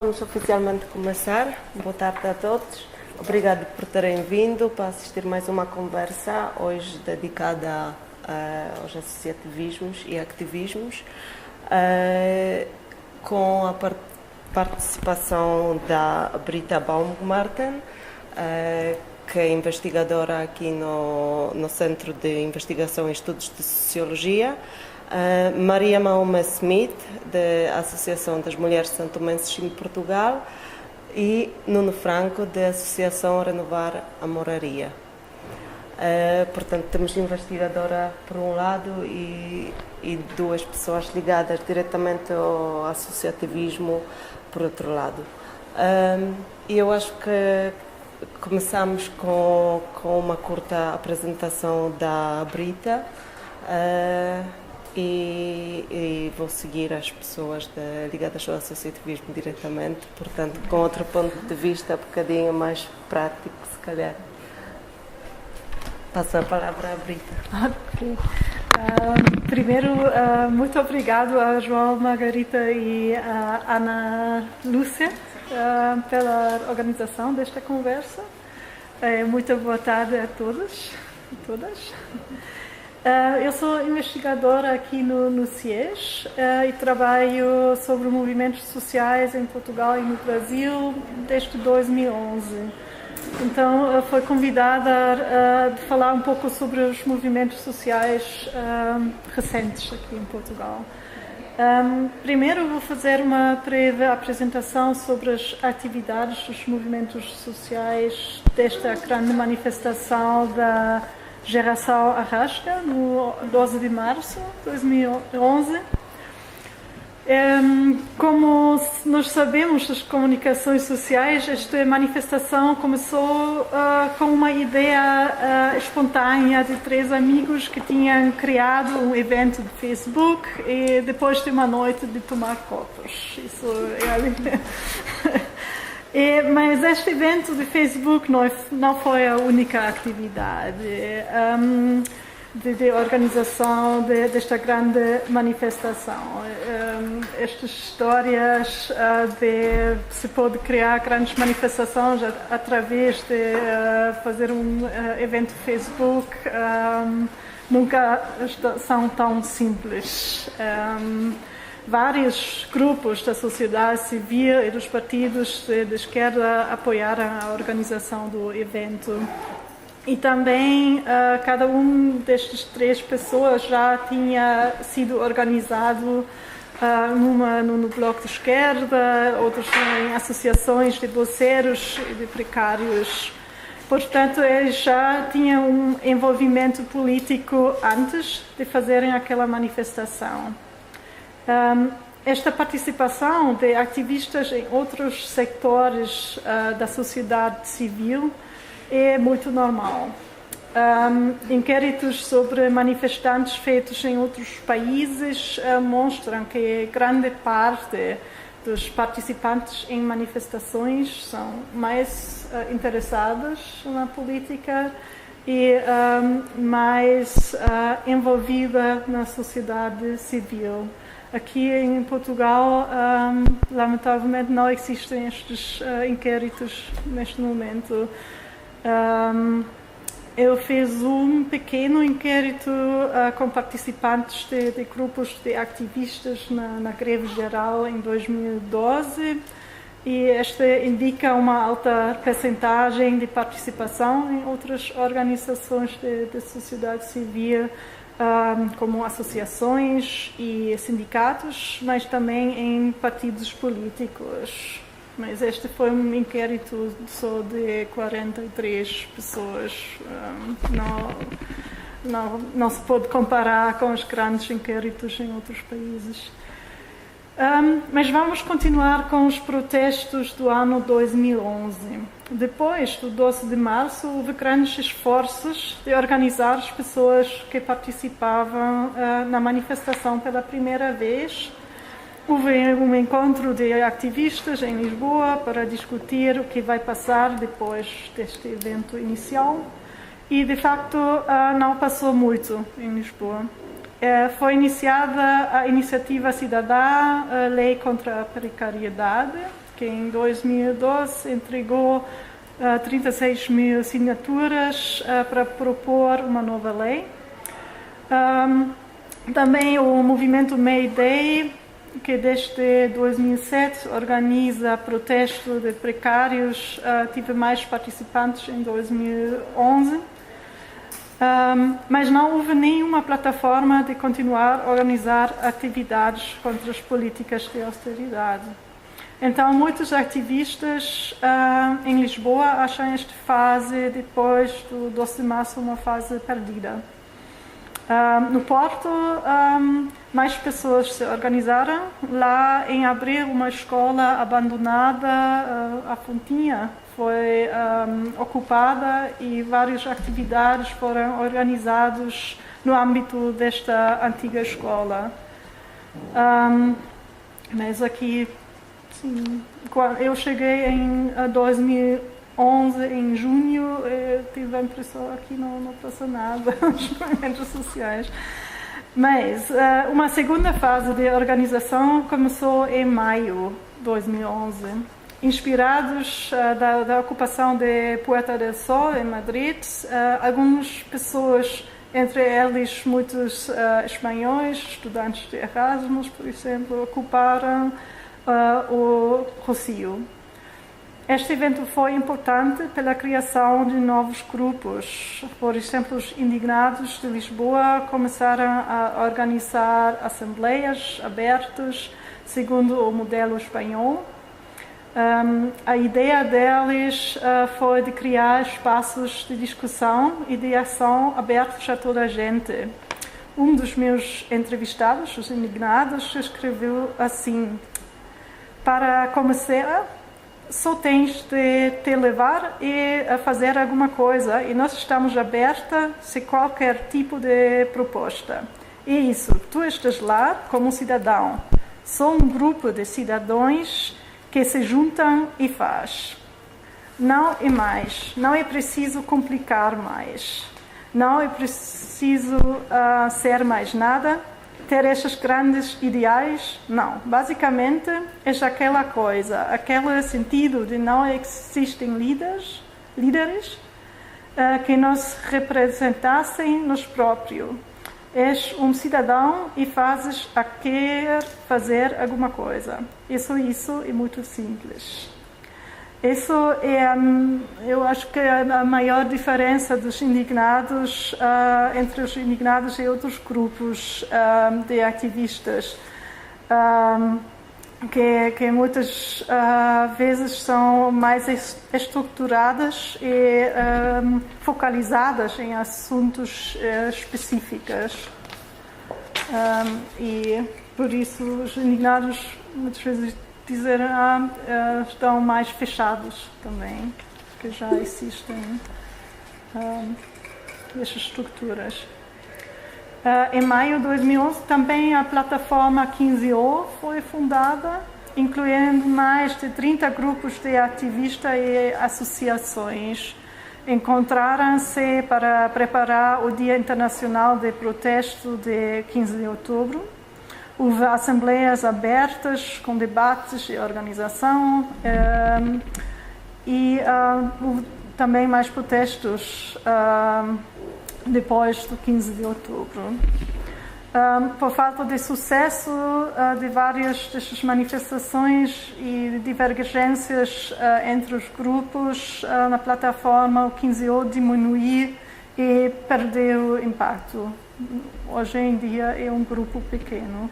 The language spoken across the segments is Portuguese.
Vamos oficialmente começar. Boa tarde a todos. Obrigado por terem vindo para assistir mais uma conversa, hoje dedicada aos associativismos e ativismos, com a participação da Britta Baumgarten, que é investigadora aqui no Centro de Investigação e Estudos de Sociologia, Maria Mauma Smith, da Associação das Mulheres Santomenses em Portugal, e Nuno Franco, da Associação Renovar a Moraria. Portanto, temos investigadora por um lado e duas pessoas ligadas diretamente ao associativismo por outro lado. E eu acho que começamos com uma curta apresentação da Britta, e vou seguir as pessoas ligadas ao associativismo diretamente, portanto, com outro ponto de vista um bocadinho mais prático, se calhar. Passo a palavra à Britta. Ok. Primeiro, muito obrigado a João, Margarita e a Ana Lúcia pela organização desta conversa. Muito boa tarde a todos e todas. Eu sou investigadora aqui no CIES e trabalho sobre movimentos sociais em Portugal e no Brasil desde 2011. Então, fui convidada a falar um pouco sobre os movimentos sociais recentes aqui em Portugal. Primeiro, vou fazer uma breve apresentação sobre as atividades dos movimentos sociais desta grande manifestação da Geração Arrasca, no 12 de março de 2011. Como nós sabemos das comunicações sociais, esta manifestação começou com uma ideia espontânea de três amigos que tinham criado um evento de Facebook e depois de uma noite de tomar copos. Isso é mas este evento de Facebook não foi a única atividade de organização desta grande manifestação. Estas histórias de se pode criar grandes manifestações através de fazer um evento Facebook nunca são tão simples. Vários grupos da sociedade civil e dos partidos de esquerda apoiaram a organização do evento. E também cada um destes três pessoas já tinha sido organizado no bloco de esquerda, outros em associações de bolseiros e de precários. Portanto, eles já tinham um envolvimento político antes de fazerem aquela manifestação. Esta participação de ativistas em outros sectores da sociedade civil é muito normal. Inquéritos sobre manifestantes feitos em outros países mostram que grande parte dos participantes em manifestações são mais interessados na política e mais envolvida na sociedade civil. Aqui em Portugal, lamentavelmente, não existem estes inquéritos neste momento. Eu fiz um pequeno inquérito com participantes de grupos de ativistas na greve geral em 2012 e este indica uma alta percentagem de participação em outras organizações de sociedade civil, como associações e sindicatos, mas também em partidos políticos. Mas este foi um inquérito só de 43 pessoas. Não se pode comparar com os grandes inquéritos em outros países. Mas vamos continuar com os protestos do ano 2011. Depois do 12 de março, houve grandes esforços de organizar as pessoas que participavam na manifestação pela primeira vez. Houve um encontro de ativistas em Lisboa para discutir o que vai passar depois deste evento inicial. E, de facto, não passou muito em Lisboa. Foi iniciada a iniciativa cidadã, a Lei contra a Precariedade, que em 2012 entregou 36 mil assinaturas para propor uma nova lei. Também o movimento May Day, que desde 2007 organiza protesto de precários, tive mais participantes em 2011. Mas não houve nenhuma plataforma de continuar a organizar atividades contra as políticas de austeridade. Então, muitos ativistas em Lisboa acham esta fase, depois do 12 de março, uma fase perdida. No Porto, mais pessoas se organizaram. Lá, em abril, uma escola abandonada, a Fontinha, foi ocupada e várias atividades foram organizadas no âmbito desta antiga escola. Mas aqui, sim, quando eu cheguei em 2011, em junho, tive a impressão que não passou nada nos movimentos sociais. Mas uma segunda fase de organização começou em maio de 2011. Inspirados da ocupação de Puerta del Sol, em Madrid, algumas pessoas, entre eles muitos espanhóis, estudantes de Erasmus, por exemplo, ocuparam o Rossio. Este evento foi importante pela criação de novos grupos. Por exemplo, os indignados de Lisboa começaram a organizar assembleias abertas, segundo o modelo espanhol. A ideia deles foi de criar espaços de discussão e de ação abertos a toda a gente. Um dos meus entrevistados, os indignados, escreveu assim: para começar, só tens de te levar e fazer alguma coisa, e nós estamos abertos a qualquer tipo de proposta. E isso, tu estás lá como cidadão. Sou um grupo de cidadãos que se juntam e faz. Não é mais, não é preciso complicar mais, não é preciso ser mais nada, ter estes grandes ideais, não. Basicamente, é aquela coisa, aquele sentido de não existem líderes que nos representassem nos próprios. És um cidadão e fazes a querer fazer alguma coisa. Isso é muito simples. Isso é, eu acho que é a maior diferença dos indignados entre os indignados e outros grupos de ativistas, que muitas vezes são mais estruturadas e focalizadas em assuntos específicos. E por isso os indignados muitas vezes dizem estão mais fechados também, que já existem essas estruturas. Em maio de 2011, também a plataforma 15O foi fundada, incluindo mais de 30 grupos de ativistas e associações. Encontraram-se para preparar o Dia Internacional de Protesto de 15 de outubro. Houve assembleias abertas com debates e organização e houve também mais protestos depois do 15 de outubro. Por falta de sucesso de várias dessas manifestações e divergências entre os grupos na plataforma, o 15O diminuiu e perdeu impacto. Hoje em dia é um grupo pequeno.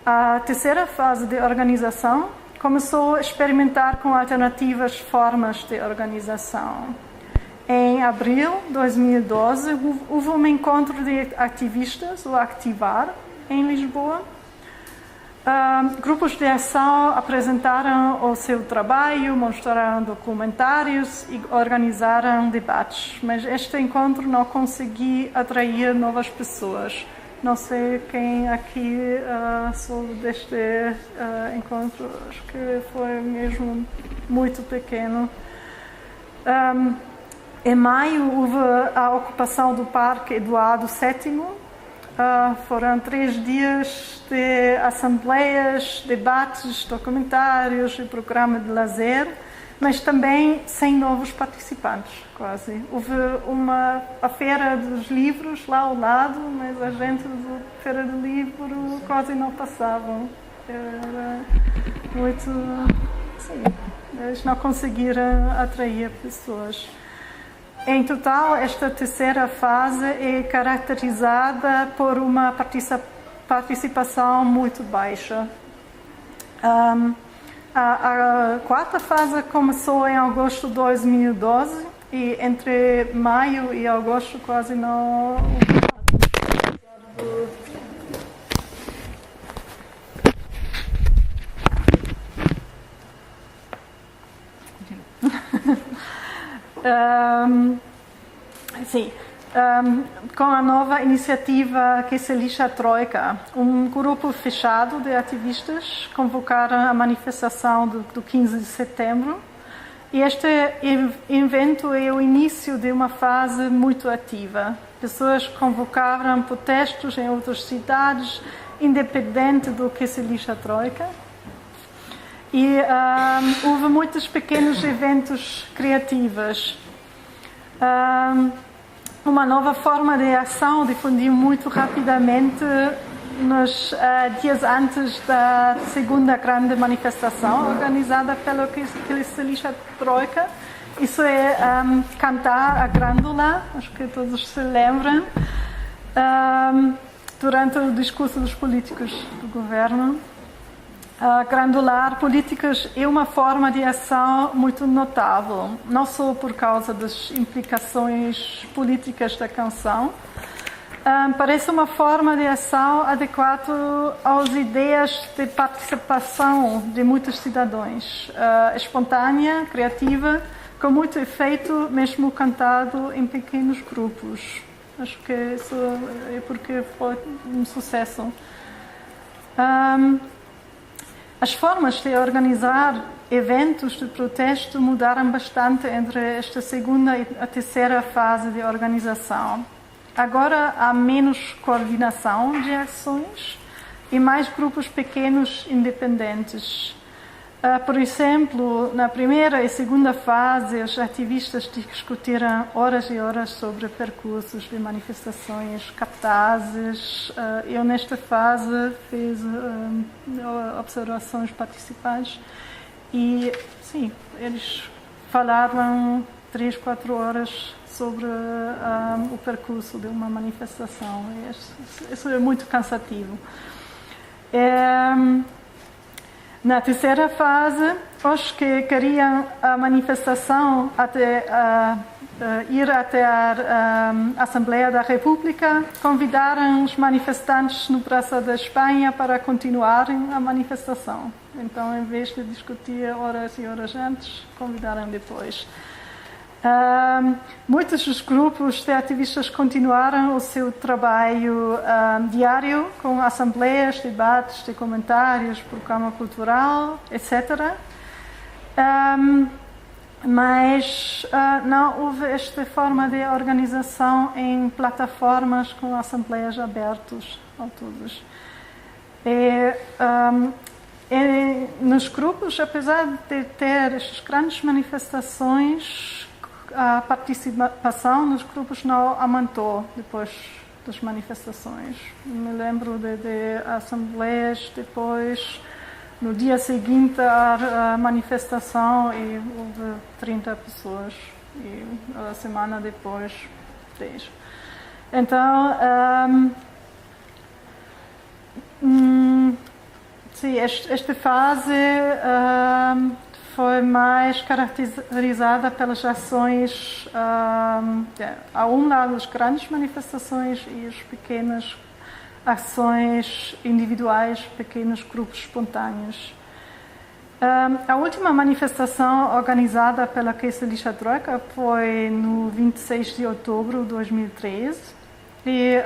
A terceira fase de organização começou a experimentar com alternativas formas de organização. Em abril de 2012, houve um encontro de ativistas, o Activar, em Lisboa. Grupos de ação apresentaram o seu trabalho, mostraram documentários e organizaram debates. Mas este encontro não conseguiu atrair novas pessoas. Não sei quem aqui soube deste encontro, acho que foi mesmo muito pequeno. Em maio houve a ocupação do Parque Eduardo VII. Foram 3 dias de assembleias, debates, documentários e programa de lazer, mas também sem novos participantes, quase. Houve a feira dos livros lá ao lado, mas a gente da feira do livro quase não passavam. Era muito... Sim, eles não conseguiram atrair pessoas. Em total, esta terceira fase é caracterizada por uma participação muito baixa. A quarta fase começou em agosto de 2012 e entre maio e agosto quase não... Sim, com a nova iniciativa que se lixa Troika, um grupo fechado de ativistas convocaram a manifestação do 15 de setembro e este evento é o início de uma fase muito ativa. Pessoas convocaram protestos em outras cidades, independente do que se lixa Troika. E houve muitos pequenos eventos criativos. Uma nova forma de ação difundiu muito rapidamente nos dias antes da segunda grande manifestação organizada pelo que se lixa Troika. Isso é cantar a grândola, acho que todos se lembram, durante o discurso dos políticos do governo. Grandular políticas é uma forma de ação muito notável, não só por causa das implicações políticas da canção, parece uma forma de ação adequada às ideias de participação de muitos cidadãos, espontânea, criativa, com muito efeito, mesmo cantado em pequenos grupos. Acho que isso é porque foi um sucesso. As formas de organizar eventos de protesto mudaram bastante entre esta segunda e a terceira fase de organização. Agora há menos coordenação de ações e mais grupos pequenos independentes. Por exemplo, na primeira e segunda fase, os ativistas discutiram horas e horas sobre percursos de manifestações, cartazes. Eu, nesta fase, fiz observações participantes e, sim, eles falaram 3, 4 horas sobre o percurso de uma manifestação. Isso é muito cansativo. Na terceira fase, os que queriam a manifestação ir até a Assembleia da República convidaram os manifestantes no Praça da Espanha para continuarem a manifestação. Então, em vez de discutir horas e horas antes, convidaram depois. Muitos dos grupos de ativistas continuaram o seu trabalho diário com assembleias, debates, de comentários, programa cultural, etc. Mas não houve esta forma de organização em plataformas com assembleias abertas a todos. Nos grupos, apesar de ter estas grandes manifestações, a participação nos grupos não aumentou depois das manifestações. Me lembro de assembleias depois, no dia seguinte à manifestação, e houve 30 pessoas, e a semana depois 10. Então, sim, esta fase foi mais caracterizada pelas ações, a um lado as grandes manifestações e as pequenas ações individuais, pequenos grupos espontâneos. A última manifestação organizada pela que se lixa Troika foi no 26 de outubro de 2013 e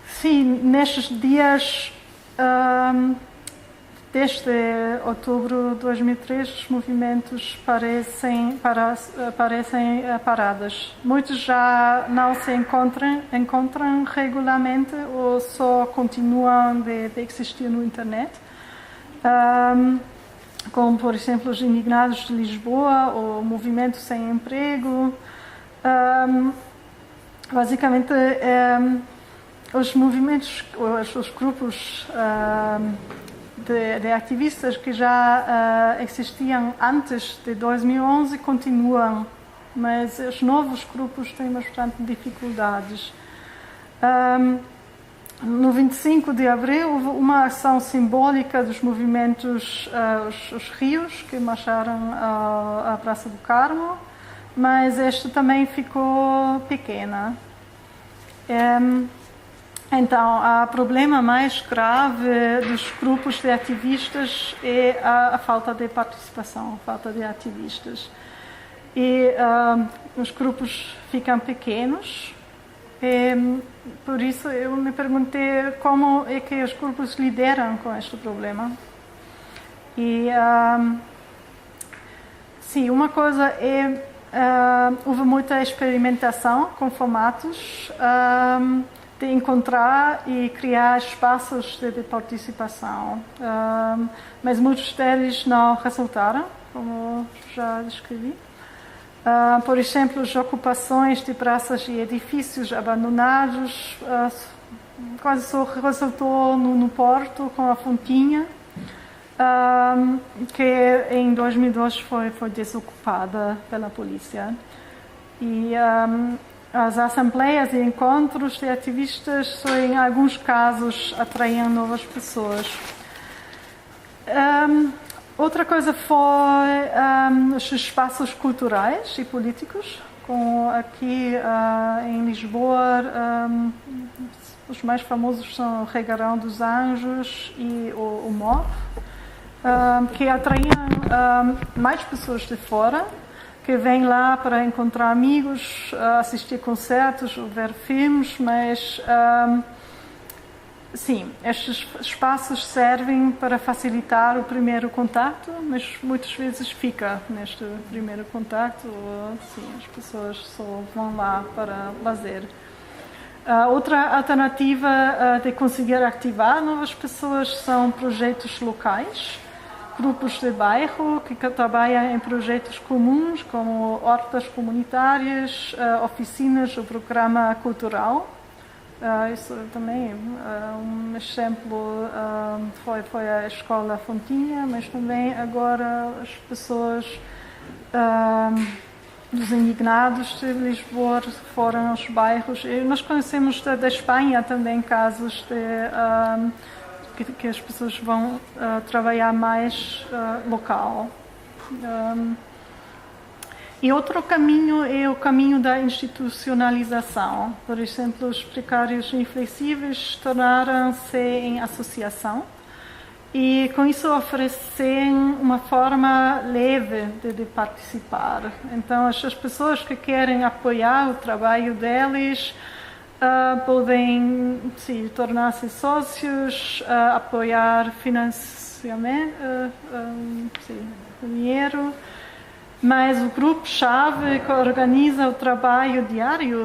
sim, nestes dias desde outubro de 2003, os movimentos parecem parados. Muitos já não se encontram regularmente ou só continuam de existir no internet. Como, por exemplo, os Indignados de Lisboa ou o Movimento Sem Emprego. Basicamente, os movimentos, os grupos de ativistas que já existiam antes de 2011 continuam, mas os novos grupos têm bastante dificuldades. No 25 de abril houve uma ação simbólica dos movimentos os Rios, que marcharam à Praça do Carmo, mas esta também ficou pequena. Então, o problema mais grave dos grupos de ativistas é a falta de participação, a falta de ativistas. E os grupos ficam pequenos. Por isso, eu me perguntei como é que os grupos lideram com este problema. E, sim, uma coisa é houve muita experimentação com formatos de encontrar e criar espaços de participação, mas muitos deles não resultaram, como já descrevi. Por exemplo, as ocupações de praças e edifícios abandonados quase só resultou no Porto com a Fontinha, que em 2002 foi desocupada pela polícia. E as assembleias e encontros de ativistas só em alguns casos atraíam novas pessoas. Outra coisa foi os espaços culturais e políticos, como aqui em Lisboa, os mais famosos são o Regueirão dos Anjos e o MOV, que atraíam mais pessoas de fora, que vêm lá para encontrar amigos, assistir concertos ou ver filmes, mas sim, estes espaços servem para facilitar o primeiro contato, mas muitas vezes fica neste primeiro contato, ou sim, as pessoas só vão lá para lazer. Outra alternativa de conseguir ativar novas pessoas são projetos locais, grupos de bairro que trabalham em projetos comuns, como hortas comunitárias, oficinas ou programa cultural. Isso também um exemplo foi a Escola Fontinha, mas também agora as pessoas dos Indignados de Lisboa foram aos bairros. E nós conhecemos da Espanha também casos de que as pessoas vão trabalhar mais local. E outro caminho é o caminho da institucionalização. Por exemplo, os precários e inflexíveis tornaram-se em associação e, com isso, oferecem uma forma leve de participar. Então, as pessoas que querem apoiar o trabalho deles podem tornar-se sócios, apoiar financiamento, dinheiro, mas o grupo-chave que organiza o trabalho diário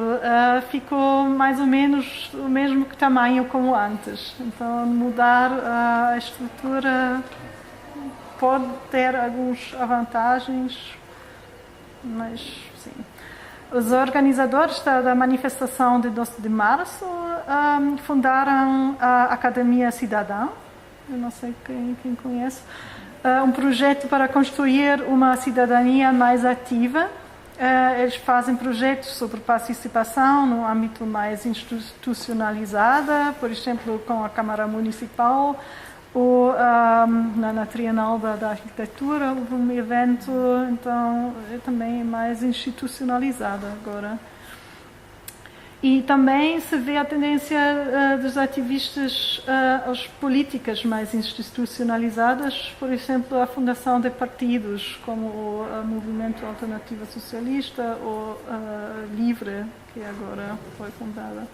ficou mais ou menos o mesmo tamanho como antes. Então, mudar a estrutura pode ter algumas vantagens, mas sim. Os organizadores da manifestação de 12 de março fundaram a Academia Cidadã, eu não sei quem conhece, um projeto para construir uma cidadania mais ativa. Eles fazem projetos sobre participação no âmbito mais institucionalizado, por exemplo, com a Câmara Municipal, ou na Trienal da Arquitetura houve um evento, então é também mais institucionalizado agora. E também se vê a tendência dos ativistas às políticas mais institucionalizadas, por exemplo, a fundação de partidos, como o Movimento Alternativa Socialista ou Livre, que agora foi fundada.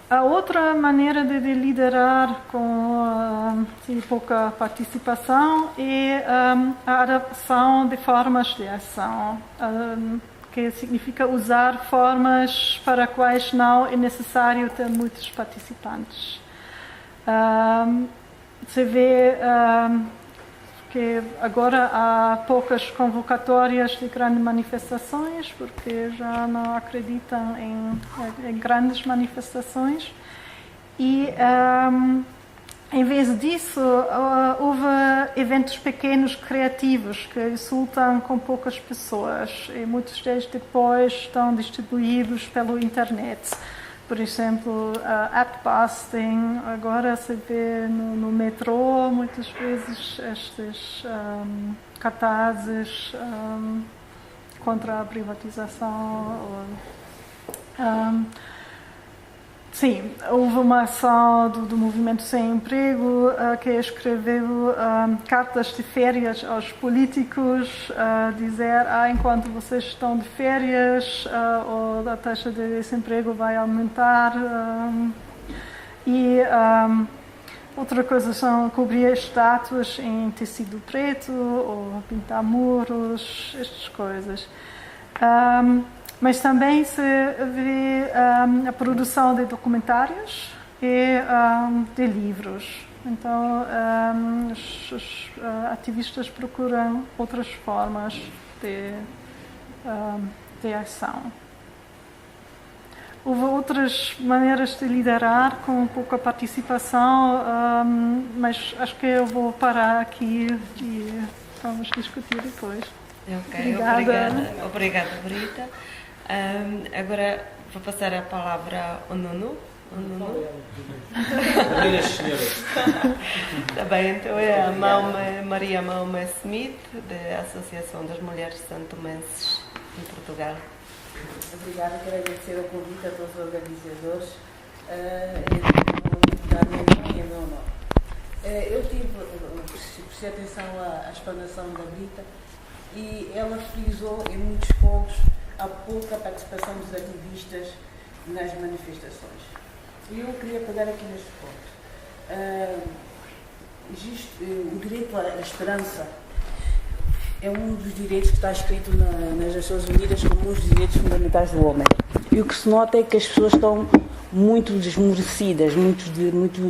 A outra maneira de liderar com pouca participação é a adaptação de formas de ação, que significa usar formas para as quais não é necessário ter muitos participantes. Você vê que agora há poucas convocatórias de grandes manifestações, porque já não acreditam em grandes manifestações. E, em vez disso, houve eventos pequenos, criativos, que resultam com poucas pessoas. E muitos deles depois estão distribuídos pela internet. Por exemplo, adbusting, agora se vê no metrô muitas vezes estes cartazes contra a privatização. Sim, houve uma ação do Movimento Sem Emprego que escreveu cartas de férias aos políticos, dizer enquanto vocês estão de férias a taxa de desemprego vai aumentar. Outra coisa são cobrir estátuas em tecido preto ou pintar muros, estas coisas. Mas também se vê a produção de documentários e de livros. Então, os ativistas procuram outras formas de ação. Houve outras maneiras de liderar com pouca participação, mas acho que eu vou parar aqui e vamos discutir depois. Ok, obrigada, Brita. Agora vou passar a palavra ao Nuno. Está bem, então é a Maria Mauma Smith, da Associação das Mulheres Santomenses em Portugal. Obrigada, quero agradecer o convite a todos os organizadores e dar-me um pequeno honor. Eu prestei atenção à explanação da Brita e ela frisou em muitos pontos a pouca participação dos ativistas nas manifestações. E eu queria pegar aqui neste ponto. O direito à esperança é um dos direitos que está escrito nas Nações Unidas como um dos direitos fundamentais do homem. E o que se nota é que as pessoas estão muito desmorecidas, muito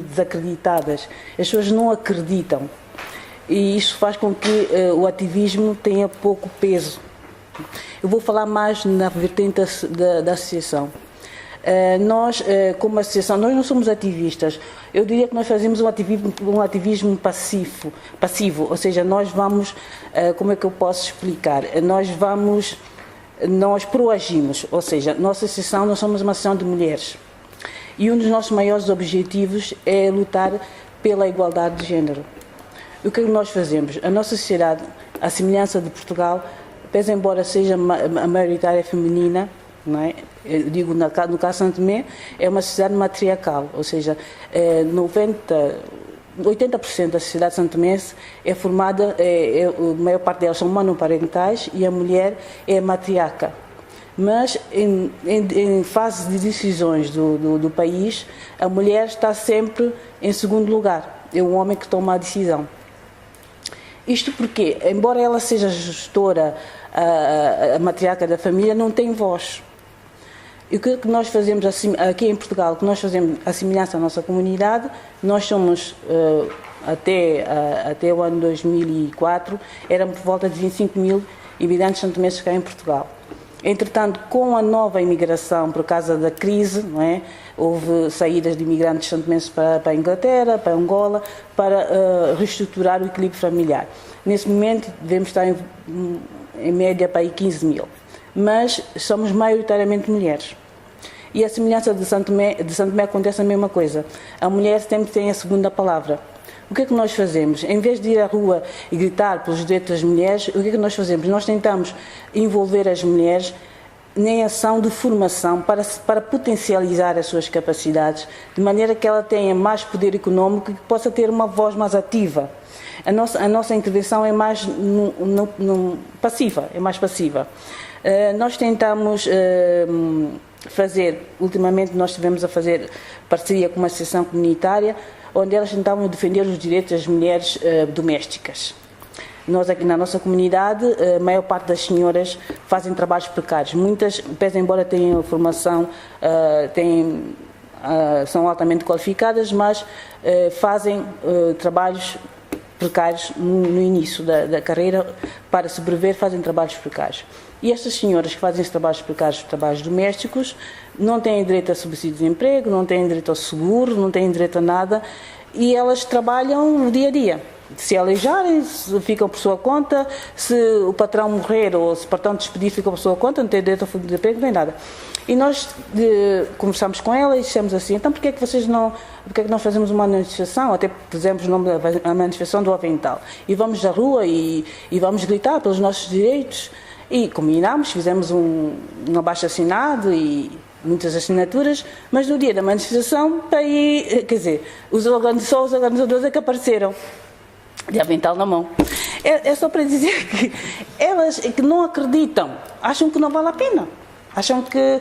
desacreditadas. As pessoas não acreditam. E isso faz com que o ativismo tenha pouco peso. Eu vou falar mais na vertente da associação. Nós, como associação, nós não somos ativistas. Eu diria que nós fazemos um ativismo passivo, ou seja, nós vamos, como é que eu posso explicar? Nós proagimos, ou seja, nossa associação, nós somos uma associação de mulheres. E um dos nossos maiores objetivos é lutar pela igualdade de género. O que é que nós fazemos? A nossa sociedade, à semelhança de Portugal, pese embora seja a maioritária feminina, não é? Eu digo no caso de Santo Tomé, é uma sociedade matriarcal, ou seja, 80% da sociedade santomense é formada, a maior parte delas são monoparentais e a mulher é matriarca. Mas em fase de decisões do país, a mulher está sempre em segundo lugar, é o homem que toma a decisão. Isto porque, embora ela seja a gestora, a matriarca da família, não tem voz. E o que nós fazemos aqui em Portugal, o que nós fazemos à semelhança da nossa comunidade, nós somos, até o ano 2004, éramos por volta de 25 mil imigrantes santomenses cá em Portugal. Entretanto, com a nova imigração, por causa da crise, não é? Houve saídas de imigrantes santomenses para a Inglaterra, para Angola, para reestruturar o equilíbrio familiar. Nesse momento, devemos estar em média para aí 15 mil. Mas somos maioritariamente mulheres. E a semelhança de Santo Tomé acontece a mesma coisa. A mulher sempre tem a segunda palavra. O que é que nós fazemos? Em vez de ir à rua e gritar pelos direitos das mulheres, o que é que nós fazemos? Nós tentamos envolver as mulheres em ação de formação para potencializar as suas capacidades, de maneira que ela tenha mais poder econômico e que possa ter uma voz mais ativa. A nossa intervenção é mais passiva, é mais passiva. Nós tentamos ultimamente nós estivemos a fazer parceria com uma associação comunitária, onde elas tentavam defender os direitos das mulheres domésticas. Nós aqui na nossa comunidade, a maior parte das senhoras fazem trabalhos precários. Muitas, pese embora tenham formação, são altamente qualificadas, mas fazem trabalhos precários no início da carreira. Para sobreviver, fazem trabalhos precários. E estas senhoras que fazem esses trabalhos precários, trabalhos domésticos, não têm direito a subsídio de emprego, não têm direito ao seguro, não têm direito a nada, e elas trabalham no dia a dia. Se aleijarem, ficam por sua conta, se o patrão morrer ou se o patrão despedir, ficam por sua conta, não tem direito ao fundo de emprego, nem nada. E nós conversamos com ela e dissemos assim, então porquê é que nós fazemos uma manifestação, até pusemos o nome da manifestação do Avental, e vamos à rua e vamos gritar pelos nossos direitos, e combinámos, fizemos um abaixo-assinado e muitas assinaturas, mas no dia da manifestação, os organizadores é que apareceram, de avental na mão. É só para dizer que elas que não acreditam, acham que não vale a pena, acham que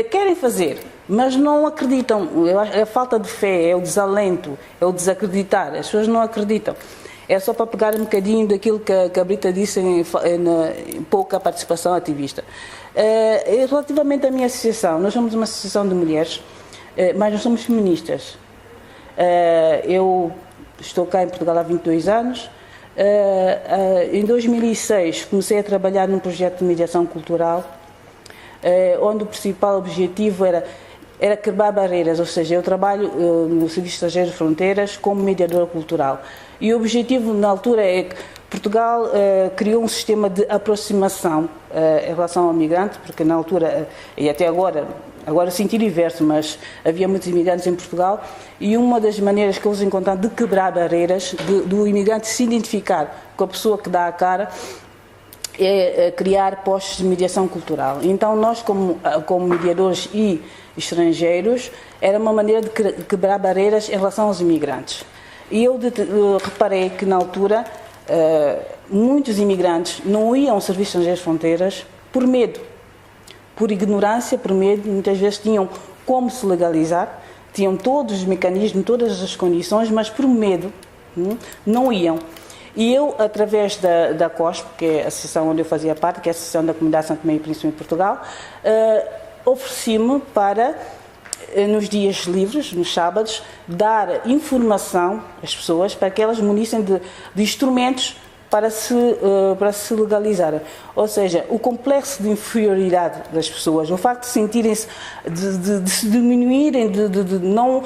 querem fazer, mas não acreditam. É a falta de fé, é o desalento, é o desacreditar, as pessoas não acreditam. É só para pegar um bocadinho daquilo que a Brita disse em pouca participação ativista. Relativamente à minha associação, nós somos uma associação de mulheres, mas nós somos feministas. Eu estou cá em Portugal há 22 anos. Em 2006 comecei a trabalhar num projeto de mediação cultural, onde o principal objetivo era quebrar barreiras, ou seja, eu trabalho no Serviço Estrangeiro de Fronteiras como mediadora cultural. E o objetivo na altura é que Portugal criou um sistema de aproximação em relação ao migrante, porque na altura, e até agora senti diverso, mas havia muitos imigrantes em Portugal, e uma das maneiras que eles encontraram de quebrar barreiras, do imigrante se identificar com a pessoa que dá a cara, é criar postos de mediação cultural. Então nós, como mediadores e estrangeiros, era uma maneira de quebrar barreiras em relação aos imigrantes. E eu reparei que na altura muitos imigrantes não iam ao Serviço Estrangeiro de Fronteiras por medo, por ignorância, por medo. Muitas vezes tinham como se legalizar, tinham todos os mecanismos, todas as condições, mas por medo não iam. E eu, através da COSP, que é a associação onde eu fazia parte, que é a Associação da Comunidade Santo Tomé e Príncipe em Portugal, ofereci-me para, nos dias livres, nos sábados, dar informação às pessoas para que elas munissem de instrumentos para se legalizarem. Ou seja, o complexo de inferioridade das pessoas, o facto de sentirem-se, de se diminuírem, de não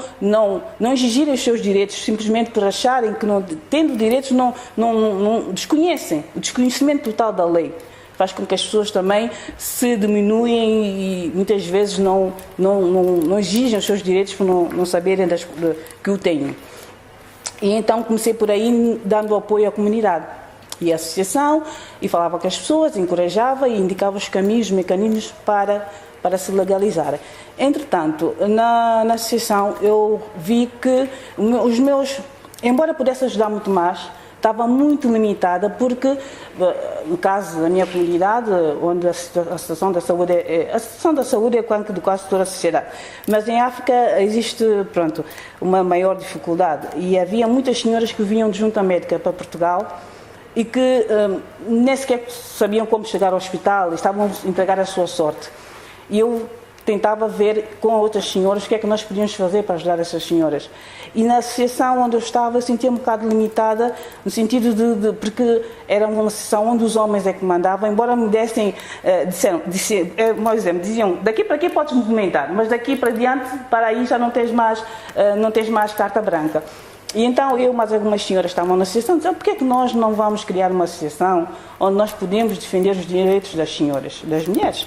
exigirem os seus direitos, simplesmente por acharem que, não tendo direitos, não desconhecem, o desconhecimento total da lei faz com que as pessoas também se diminuem e muitas vezes não exigem os seus direitos por não saberem que o têm. E então comecei por aí dando apoio à comunidade e à associação, e falava com as pessoas, encorajava e indicava os caminhos, os mecanismos para se legalizar. Entretanto, na associação eu vi que os meus, embora pudesse ajudar muito mais, estava muito limitada, porque no caso da minha comunidade, onde a situação da saúde é quase de quase toda a sociedade, mas em África existe uma maior dificuldade, e havia muitas senhoras que vinham de junta médica para Portugal e que nem sequer sabiam como chegar ao hospital, estavam a entregar a sua sorte. E eu tentava ver com outras senhoras o que é que nós podíamos fazer para ajudar essas senhoras. E na associação onde eu estava, eu sentia um bocado limitada, no sentido porque era uma associação onde os homens é que mandavam, embora me dessem, diziam, daqui para aqui podes movimentar, mas daqui para diante, para aí já não tens mais carta branca. E então eu, mais algumas senhoras estavam na associação, diziam, por que é que nós não vamos criar uma associação onde nós podemos defender os direitos das senhoras, das mulheres?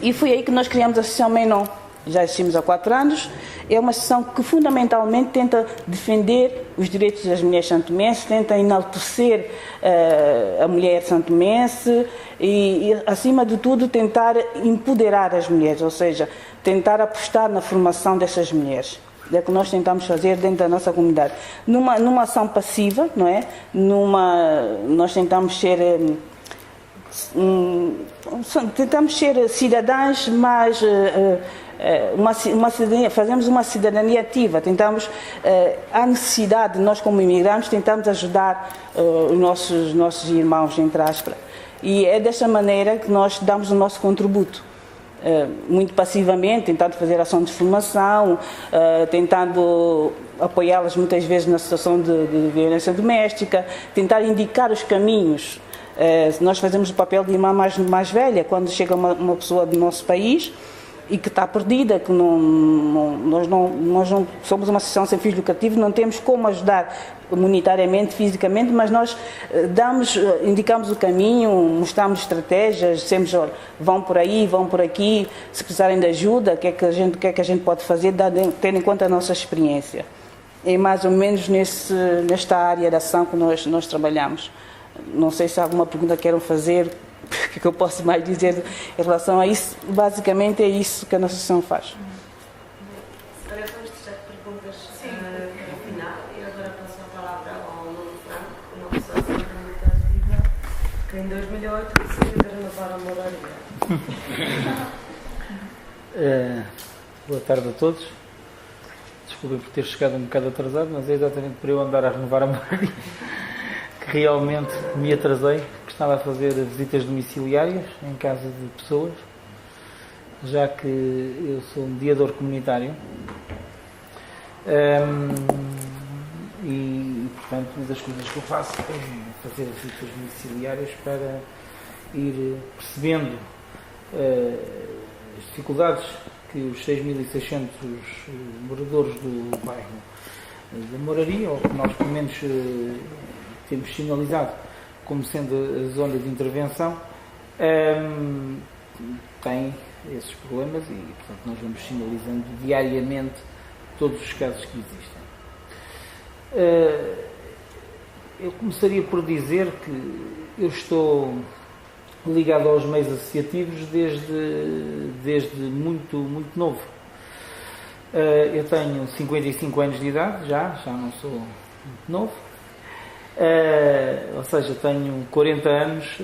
E foi aí que nós criamos a Associação Menon. Já existimos há 4 anos. É uma associação que fundamentalmente tenta defender os direitos das mulheres santomenses, tenta enaltecer a mulher santomense e, acima de tudo, tentar empoderar as mulheres, ou seja, tentar apostar na formação dessas mulheres. É o que nós tentamos fazer dentro da nossa comunidade. Numa ação passiva, não é? Nós tentamos tentamos ser cidadãs, mas fazemos uma cidadania ativa. Tentamos, há necessidade, nós como imigrantes tentamos ajudar os nossos irmãos, entre aspas. E é desta maneira que nós damos o nosso contributo. Muito passivamente, tentando fazer ação de formação, tentando apoiá-las muitas vezes na situação de violência doméstica, tentar indicar os caminhos. Nós fazemos o papel de irmã mais velha, quando chega uma pessoa do nosso país e que está perdida, que nós não somos uma associação sem fins lucrativos, não temos como ajudar monetariamente, fisicamente, mas nós indicamos o caminho, mostramos estratégias, dizemos, vão por aí, vão por aqui, se precisarem de ajuda, o que é que a gente pode fazer, tendo em conta a nossa experiência. É mais ou menos nesta área de ação que nós trabalhamos. Não sei se há alguma pergunta que queiram fazer, o que eu posso mais dizer em relação a isso. Basicamente é isso que a nossa associação faz. Agora vamos deixar perguntas no final e agora passo a palavra ao Nuno Franco, uma pessoa sempre muito ativa, que em 2008 decidiu renovar a moradia. Boa tarde a todos. Desculpem por ter chegado um bocado atrasado, mas é exatamente por eu andar a renovar a moradia que realmente me atrasei, que estava a fazer visitas domiciliárias em casa de pessoas, já que eu sou um mediador comunitário e, portanto, uma das coisas que eu faço é fazer visitas domiciliárias para ir percebendo as dificuldades que os 6.600 moradores do bairro da Moraria, ou que nós pelo menos temos sinalizado como sendo a zona de intervenção, tem esses problemas e, portanto, nós vamos sinalizando diariamente todos os casos que existem. Eu começaria por dizer que eu estou ligado aos meios associativos desde muito, muito novo. Eu tenho 55 anos de idade, já não sou muito novo. Ou seja, tenho 40 anos,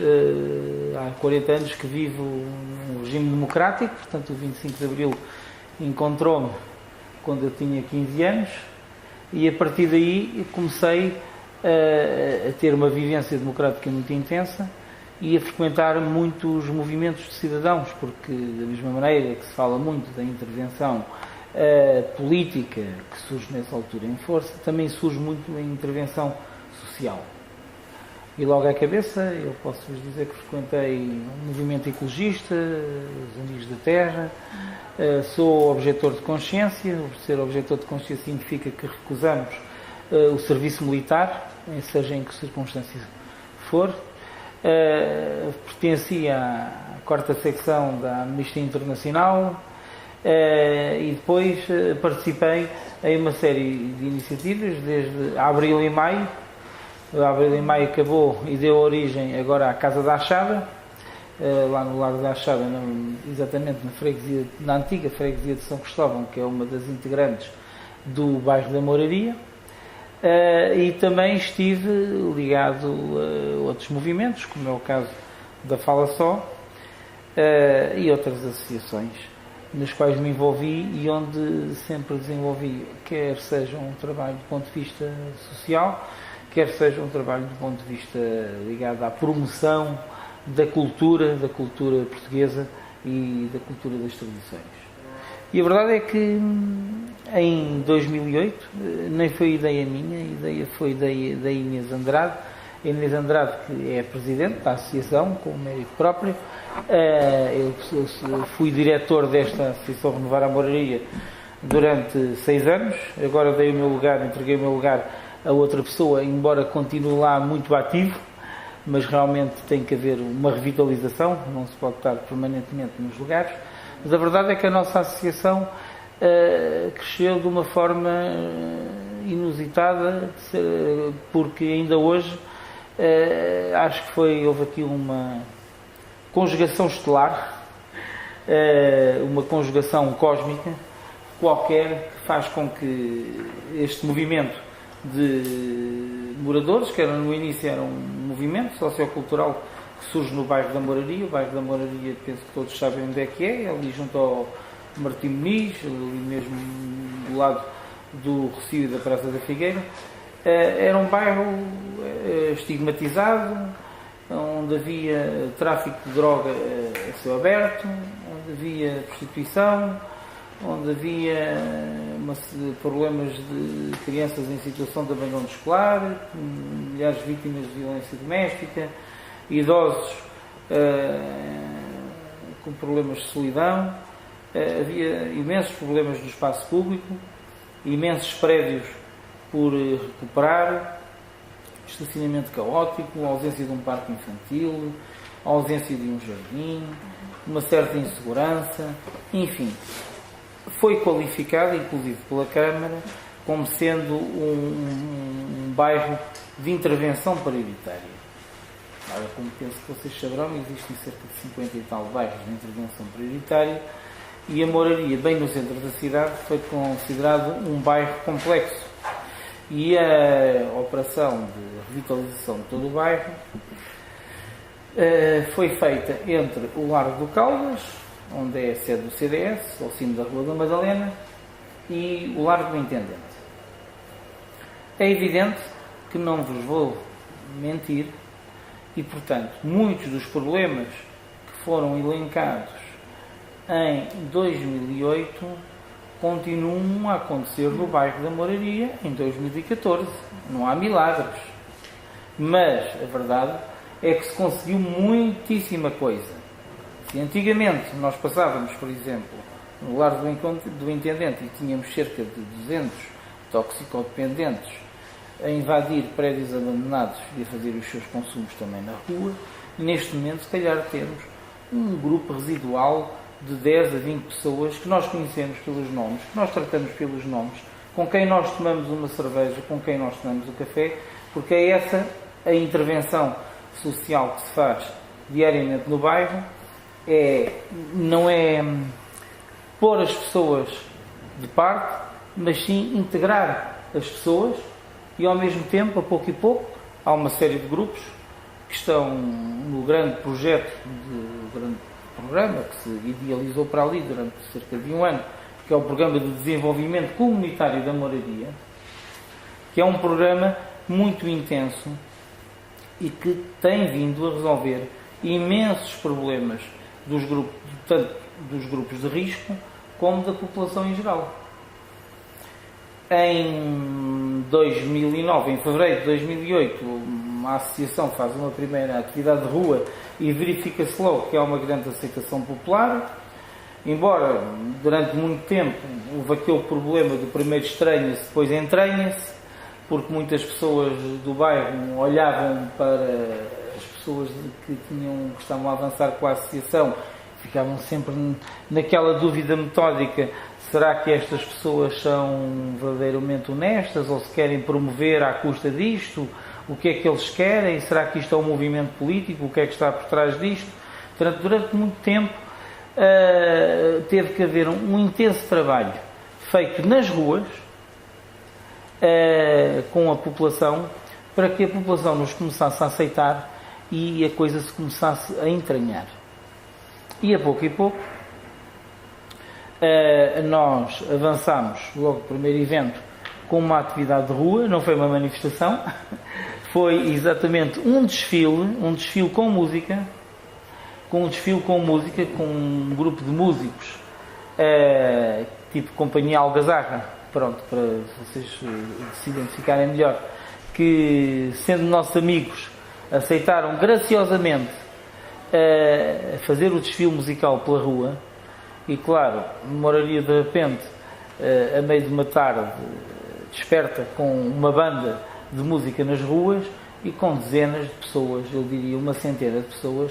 há 40 anos que vivo num regime democrático, portanto o 25 de Abril encontrou-me quando eu tinha 15 anos e a partir daí comecei a ter uma vivência democrática muito intensa e a frequentar muitos movimentos de cidadãos, porque da mesma maneira que se fala muito da intervenção política que surge nessa altura em força, também surge muito a intervenção social. E logo à cabeça, eu posso-vos dizer que frequentei um movimento ecologista, os Amigos da Terra, sou objetor de consciência. Ser objetor de consciência significa que recusamos o serviço militar, seja em que circunstância for. Pertenci à 4ª secção da Amnistia Internacional e depois participei em uma série de iniciativas, desde Abril e Maio. A Abril e Maio acabou e deu origem agora à Casa da Achada, lá no Largo da Achada, exatamente na antiga freguesia de São Cristóvão, que é uma das integrantes do bairro da Moraria. E também estive ligado a outros movimentos, como é o caso da Fala Só, e outras associações nas quais me envolvi e onde sempre desenvolvi, quer seja um trabalho do ponto de vista social, quer seja um trabalho do ponto de vista ligado à promoção da cultura portuguesa e da cultura das tradições. E a verdade é que em 2008, nem foi ideia minha, a ideia foi da Inês Andrade. A Inês Andrade, que é presidente da associação, com mérito próprio. Eu fui diretor desta associação Renovar a Moraria durante 6 anos. Agora entreguei o meu lugar a outra pessoa, embora continue lá muito ativo, mas realmente tem que haver uma revitalização, não se pode estar permanentemente nos lugares. Mas a verdade é que a nossa associação cresceu de uma forma inusitada, porque ainda hoje acho que houve aqui uma conjugação estelar, uma conjugação cósmica qualquer, que faz com que este movimento de moradores, que no início era um movimento sociocultural que surge no bairro da Moraria. O bairro da Moraria, penso que todos sabem onde é, ali junto ao Martim Muniz, ali mesmo do lado do Rocio e da Praça da Figueira. Era um bairro estigmatizado, onde havia tráfico de droga a céu aberto, onde havia prostituição, onde havia problemas de crianças em situação de abandono escolar, mulheres vítimas de violência doméstica, idosos com problemas de solidão. Havia imensos problemas no espaço público, imensos prédios por recuperar, estacionamento caótico, a ausência de um parque infantil, a ausência de um jardim, uma certa insegurança, enfim. Foi qualificado, inclusive pela Câmara, como sendo um bairro de intervenção prioritária. Ora, como penso que vocês saberão, existem cerca de 50 e tal bairros de intervenção prioritária e a Moraria, bem no centro da cidade, foi considerado um bairro complexo. E a operação de revitalização de todo o bairro foi feita entre o Largo do Caldas, onde é a sede do CDS, ao cimo da Rua da Madalena, e o Largo do Intendente. É evidente que não vos vou mentir e, portanto, muitos dos problemas que foram elencados em 2008 continuam a acontecer no bairro da Moraria em 2014. Não há milagres. Mas a verdade é que se conseguiu muitíssima coisa. Se antigamente nós passávamos, por exemplo, no Largo do Intendente e tínhamos cerca de 200 toxicodependentes a invadir prédios abandonados e a fazer os seus consumos também na rua, neste momento, se calhar, temos um grupo residual de 10 a 20 pessoas que nós conhecemos pelos nomes, que nós tratamos pelos nomes, com quem nós tomamos uma cerveja, com quem nós tomamos o café, porque é essa a intervenção social que se faz diariamente no bairro. Não é pôr as pessoas de parte, mas sim integrar as pessoas e, ao mesmo tempo, a pouco e pouco, há uma série de grupos que estão no grande projeto, grande programa que se idealizou para ali durante cerca de um ano, que é o Programa de Desenvolvimento Comunitário da Moraria, que é um programa muito intenso e que tem vindo a resolver imensos problemas dos grupos, tanto dos grupos de risco como da população em geral. Em 2009, em fevereiro de 2008, uma associação faz uma primeira atividade de rua e verifica-se logo que há uma grande aceitação popular, embora durante muito tempo houve aquele problema do primeiro estranha-se, depois entranha-se, porque muitas pessoas do bairro olhavam para as pessoas que estavam a avançar com a associação, ficavam sempre naquela dúvida metódica: será que estas pessoas são verdadeiramente honestas ou se querem promover à custa disto? O que é que eles querem? Será que isto é um movimento político? O que é que está por trás disto? Durante muito tempo teve que haver um intenso trabalho feito nas ruas com a população, para que a população nos começasse a aceitar e a coisa se começasse a entranhar. E a pouco e pouco nós avançámos logo no primeiro evento com uma atividade de rua, não foi uma manifestação, foi exatamente um desfile com música, com um grupo de músicos, tipo Companhia Algazarra, pronto, para vocês se identificarem melhor, que, sendo nossos amigos, aceitaram graciosamente fazer o desfile musical pela rua. E claro, Moraria de repente, a meio de uma tarde, desperta com uma banda de música nas ruas e com dezenas de pessoas, eu diria uma centena de pessoas,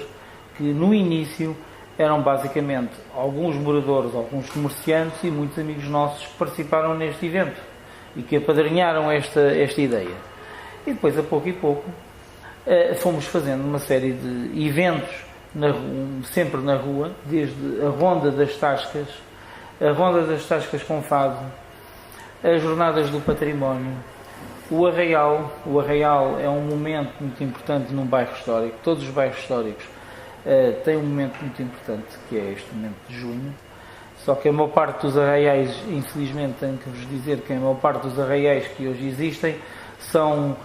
que no início eram basicamente alguns moradores, alguns comerciantes e muitos amigos nossos que participaram neste evento e que apadrinharam esta ideia. E depois, a pouco e pouco, fomos fazendo uma série de eventos sempre na rua, desde a Ronda das Tascas com fado, as Jornadas do Património, O Arraial é um momento muito importante num bairro histórico. Todos os bairros históricos têm um momento muito importante, que é este momento de junho. Só que a maior parte dos arraiais, infelizmente tenho que vos dizer que a maior parte dos arraiais que hoje existem são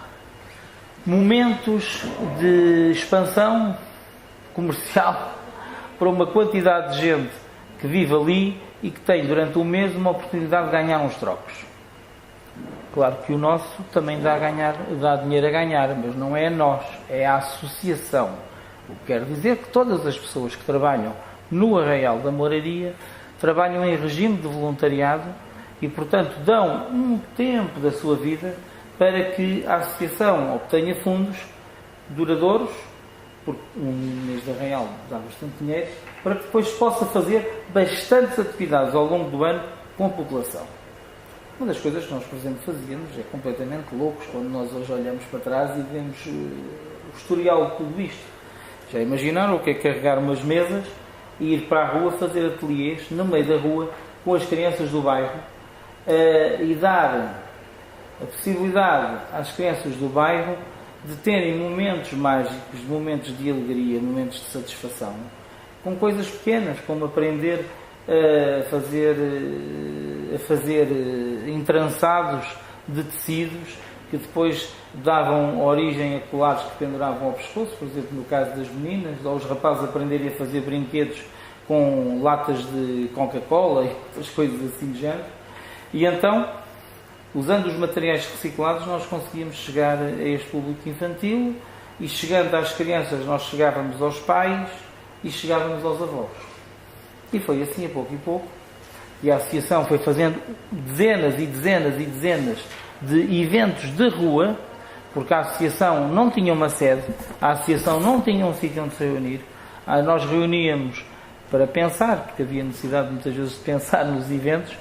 momentos de expansão comercial para uma quantidade de gente que vive ali e que tem durante um mês uma oportunidade de ganhar uns trocos. Claro que o nosso também dá dinheiro a ganhar, mas não é a nós, é a associação. O que quer dizer que todas as pessoas que trabalham no Arraial da Moraria trabalham em regime de voluntariado e, portanto, dão um tempo da sua vida para que a associação obtenha fundos duradouros, porque um mês de Arraial dá bastante dinheiro, para que depois se possa fazer bastantes atividades ao longo do ano com a população. Uma das coisas que nós, por exemplo, fazíamos é completamente loucos quando nós hoje olhamos para trás e vemos o historial de tudo isto. Já imaginaram o que é carregar umas mesas e ir para a rua fazer ateliês no meio da rua com as crianças do bairro e dar a possibilidade às crianças do bairro de terem momentos mágicos, momentos de alegria, momentos de satisfação, com coisas pequenas, como aprender a fazer entrançados de tecidos que depois davam origem a colares que penduravam ao pescoço, por exemplo, no caso das meninas, ou os rapazes aprenderem a fazer brinquedos com latas de Coca-Cola e outras coisas assim de género. E então, usando os materiais reciclados, nós conseguíamos chegar a este público infantil e, chegando às crianças, nós chegávamos aos pais e chegávamos aos avós. E foi assim a pouco e pouco. E a associação foi fazendo dezenas e dezenas e dezenas de eventos de rua, porque a associação não tinha uma sede, a associação não tinha um sítio onde se reunir. Nós reuníamos para pensar, porque havia necessidade muitas vezes de pensar nos eventos,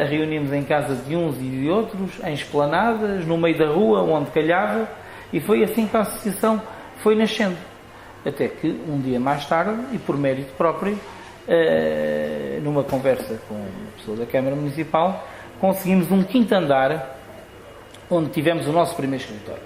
reuníamos em casa de uns e de outros, em esplanadas, no meio da rua, onde calhava, e foi assim que a associação foi nascendo. Até que, um dia mais tarde, e por mérito próprio, numa conversa com a pessoa da Câmara Municipal, conseguimos um quinto andar, onde tivemos o nosso primeiro escritório.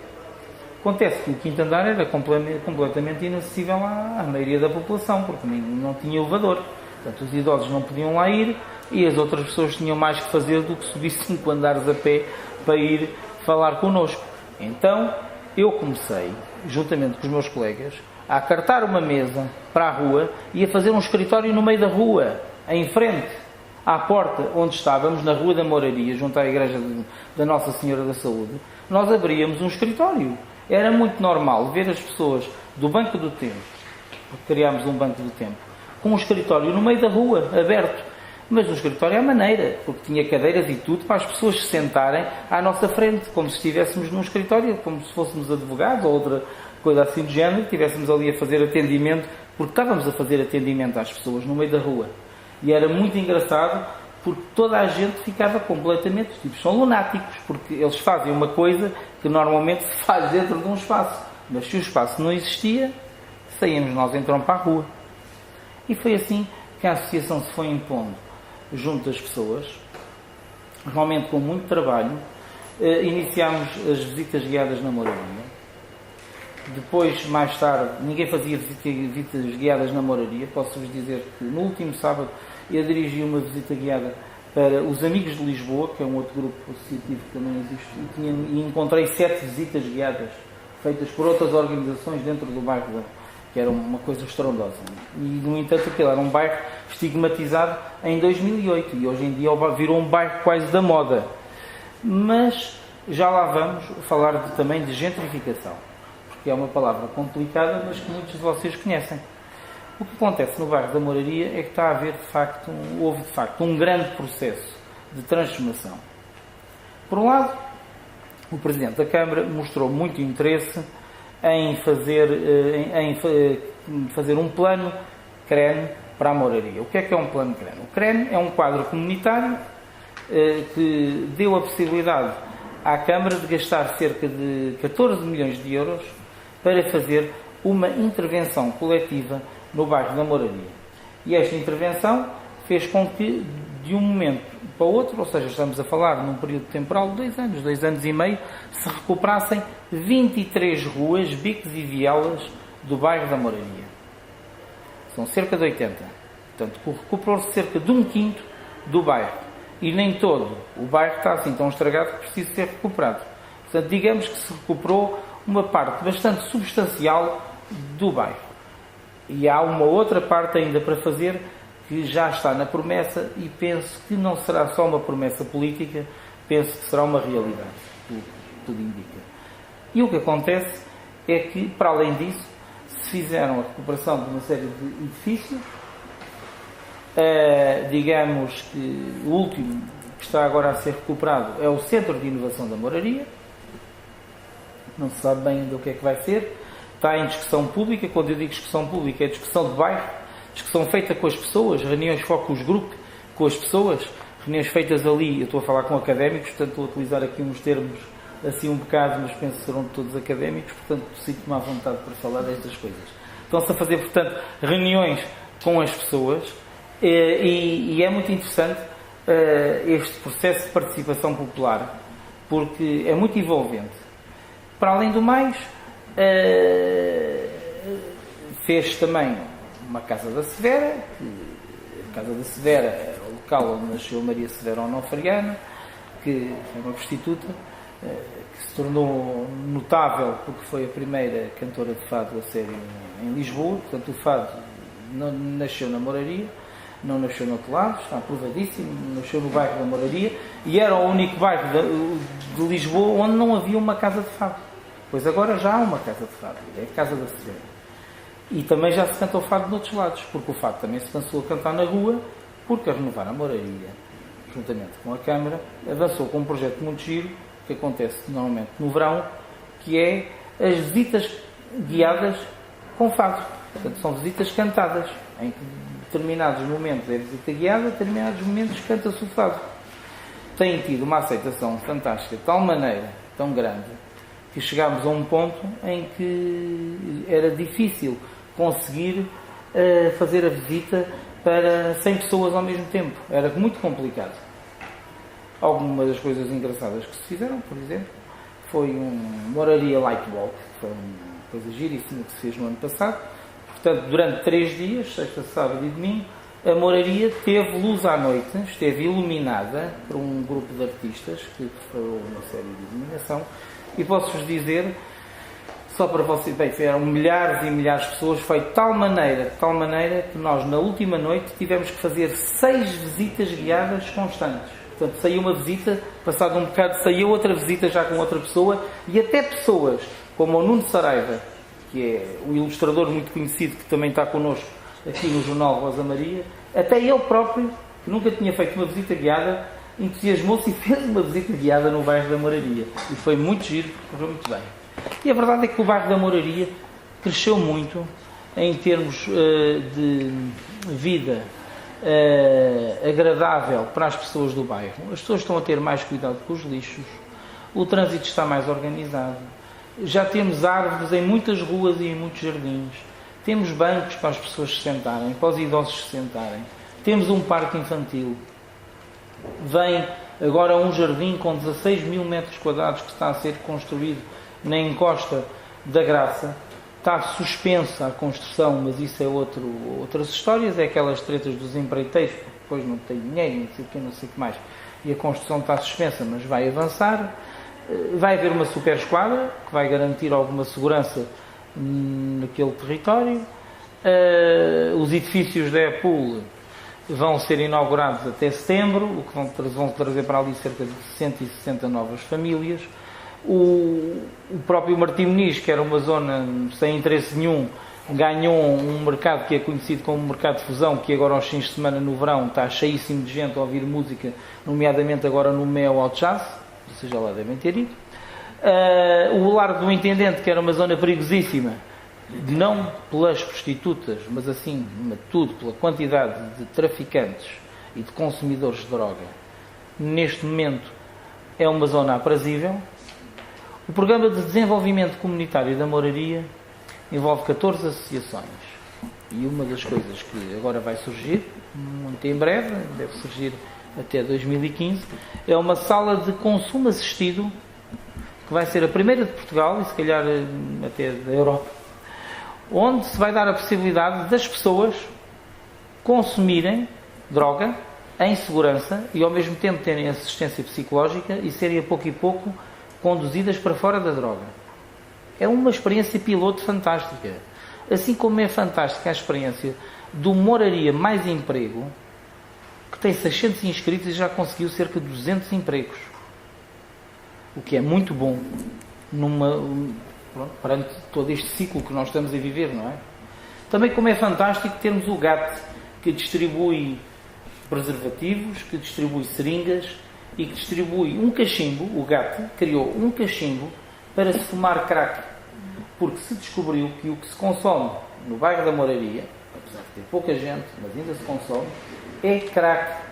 Acontece que o quinto andar era completamente inacessível à maioria da população, porque não tinha elevador. Portanto, os idosos não podiam lá ir e as outras pessoas tinham mais que fazer do que subir 5 andares a pé para ir falar connosco. Então, eu comecei, juntamente com os meus colegas, a acartar uma mesa para a rua e a fazer um escritório no meio da rua, em frente à porta onde estávamos, na Rua da Moraria, junto à Igreja da Nossa Senhora da Saúde. Nós abríamos um escritório. Era muito normal ver as pessoas do Banco do Tempo, porque criámos um Banco do Tempo, com um escritório no meio da rua, aberto. Mas um escritório à maneira, porque tinha cadeiras e tudo para as pessoas se sentarem à nossa frente, como se estivéssemos num escritório, como se fôssemos advogados ou outra coisa assim do género, estivéssemos ali a fazer atendimento, porque estávamos a fazer atendimento às pessoas no meio da rua. E era muito engraçado, porque toda a gente ficava completamente, os tipos são lunáticos, porque eles fazem uma coisa que normalmente se faz dentro de um espaço. Mas se o espaço não existia, saímos nós então para a rua. E foi assim que a associação se foi impondo junto às pessoas, realmente com muito trabalho. Iniciámos as visitas guiadas na Moraria. Depois, mais tarde, ninguém fazia visitas guiadas na Moraria. Posso-vos dizer que no último sábado eu dirigi uma visita guiada para os Amigos de Lisboa, que é um outro grupo associativo que também existe, e encontrei 7 visitas guiadas feitas por outras organizações dentro do bairro, que era uma coisa estrondosa. E, no entanto, aquele era um bairro estigmatizado em 2008 e hoje em dia virou um bairro quase da moda. Mas já lá vamos falar também de gentrificação, porque é uma palavra complicada, mas que muitos de vocês conhecem. O que acontece no bairro da Moraria é que está a haver, houve de facto um grande processo de transformação. Por um lado, o Presidente da Câmara mostrou muito interesse em fazer um plano CREN para a Moraria. O que é um plano CREN? O CREN é um quadro comunitário que deu a possibilidade à Câmara de gastar cerca de 14 milhões de euros para fazer uma intervenção coletiva no bairro da Moraria. E esta intervenção fez com que de um momento para o outro, ou seja, estamos a falar num período temporal de 2 anos e meio, se recuperassem 23 ruas, bicos e vielas do bairro da Moraria. São cerca de 80. Portanto, recuperou-se cerca de 1/5 do bairro. E nem todo o bairro está assim tão estragado que precisa ser recuperado. Portanto, digamos que se recuperou uma parte bastante substancial do bairro. E há uma outra parte ainda para fazer, que já está na promessa, e penso que não será só uma promessa política, penso que será uma realidade, tudo indica. E o que acontece é que, para além disso, se fizeram a recuperação de uma série de edifícios, digamos que o último que está agora a ser recuperado é o Centro de Inovação da Moraria, não se sabe bem do que é que vai ser, está em discussão pública. Quando eu digo discussão pública, é discussão de bairro, discussão feita com as pessoas, reuniões focus group com as pessoas, reuniões feitas ali, eu estou a falar com académicos, portanto estou a utilizar aqui uns termos assim um bocado, mas penso que serão todos académicos, portanto sinto-me à vontade para falar destas coisas. Estão-se a fazer, portanto, reuniões com as pessoas, e é muito interessante este processo de participação popular, porque é muito envolvente. Para além do mais, fez também uma Casa da Severa, a Casa da Severa é o local onde nasceu Maria Severa Onofriana, que foi uma prostituta, que se tornou notável porque foi a primeira cantora de fado a sério em Lisboa. Portanto, o fado não nasceu na Moraria, não nasceu no outro lado, está aprovadíssimo, nasceu no bairro da Moraria, e era o único bairro de Lisboa onde não havia uma casa de fado. Pois agora já há uma casa de fado, é a Casa da Severa. E também já se canta o fado noutros lados, porque o fado também se começou a cantar na rua, porque a Renovar a Moraria, juntamente com a Câmara, avançou com um projeto muito giro, que acontece normalmente no verão, que é as visitas guiadas com fado. Portanto, são visitas cantadas, em que determinados momentos é visita guiada, determinados momentos canta-se o fado. Tem tido uma aceitação fantástica, de tal maneira, tão grande, que chegámos a um ponto em que era difícil conseguir fazer a visita para 100 pessoas ao mesmo tempo. Era muito complicado. Algumas das coisas engraçadas que se fizeram, por exemplo, foi um Moraria Light Walk, que foi uma coisa giríssima que se fez no ano passado. Portanto, durante 3 dias, sexta, sábado e domingo, a Moraria teve luz à noite, esteve iluminada por um grupo de artistas que preparou uma série de iluminação. E posso-vos dizer, só para vocês, bem, eram milhares e milhares de pessoas, foi de tal maneira que nós, na última noite, tivemos que fazer 6 visitas guiadas constantes. Portanto, saía uma visita, passado um bocado, saía outra visita já com outra pessoa, e até pessoas como o Nuno Saraiva, que é um ilustrador muito conhecido, que também está connosco aqui no Jornal Rosa Maria, até ele próprio, que nunca tinha feito uma visita guiada, entusiasmou-se e fez uma visita guiada no bairro da Moraria. E foi muito giro, correu muito bem. E a verdade é que o bairro da Moraria cresceu muito em termos de vida agradável para as pessoas do bairro. As pessoas estão a ter mais cuidado com os lixos, o trânsito está mais organizado, já temos árvores em muitas ruas e em muitos jardins, temos bancos para as pessoas se sentarem, para os idosos se sentarem, temos um parque infantil. Vem agora um jardim com 16 mil metros quadrados que está a ser construído na encosta da Graça. Está suspensa a construção, mas isso é outras histórias, é aquelas tretas dos empreiteiros, porque depois não tem dinheiro, não sei o que, não sei o que mais. E a construção está suspensa, mas vai avançar. Vai haver uma super esquadra, que vai garantir alguma segurança naquele território. Os edifícios da EPUL vão ser inaugurados até setembro, o que vão trazer para ali cerca de 160 novas famílias. O próprio Martim Muniz, que era uma zona sem interesse nenhum, ganhou um mercado que é conhecido como mercado de fusão, que agora aos fins de semana no verão está cheíssimo de gente a ouvir música, nomeadamente agora no Mel ao Jazz, vocês já lá devem ter ido. O Largo do Intendente, que era uma zona perigosíssima, não pelas prostitutas, mas assim, tudo, pela quantidade de traficantes e de consumidores de droga, neste momento é uma zona aprazível. O Programa de Desenvolvimento Comunitário da Moraria envolve 14 associações. E uma das coisas que agora vai surgir, muito em breve, deve surgir até 2015, é uma sala de consumo assistido, que vai ser a primeira de Portugal e se calhar até da Europa, onde se vai dar a possibilidade das pessoas consumirem droga em segurança e ao mesmo tempo terem assistência psicológica e serem a pouco e pouco conduzidas para fora da droga. É uma experiência piloto fantástica. Assim como é fantástica a experiência do Moraria Mais Emprego, que tem 600 inscritos e já conseguiu cerca de 200 empregos. O que é muito bom perante todo este ciclo que nós estamos a viver, não é? Também como é fantástico termos o GAT, que distribui preservativos, que distribui seringas e que distribui um cachimbo. O GAT criou um cachimbo para se fumar crack, porque se descobriu que o que se consome no bairro da Moraria, apesar de ter pouca gente, mas ainda se consome, é crack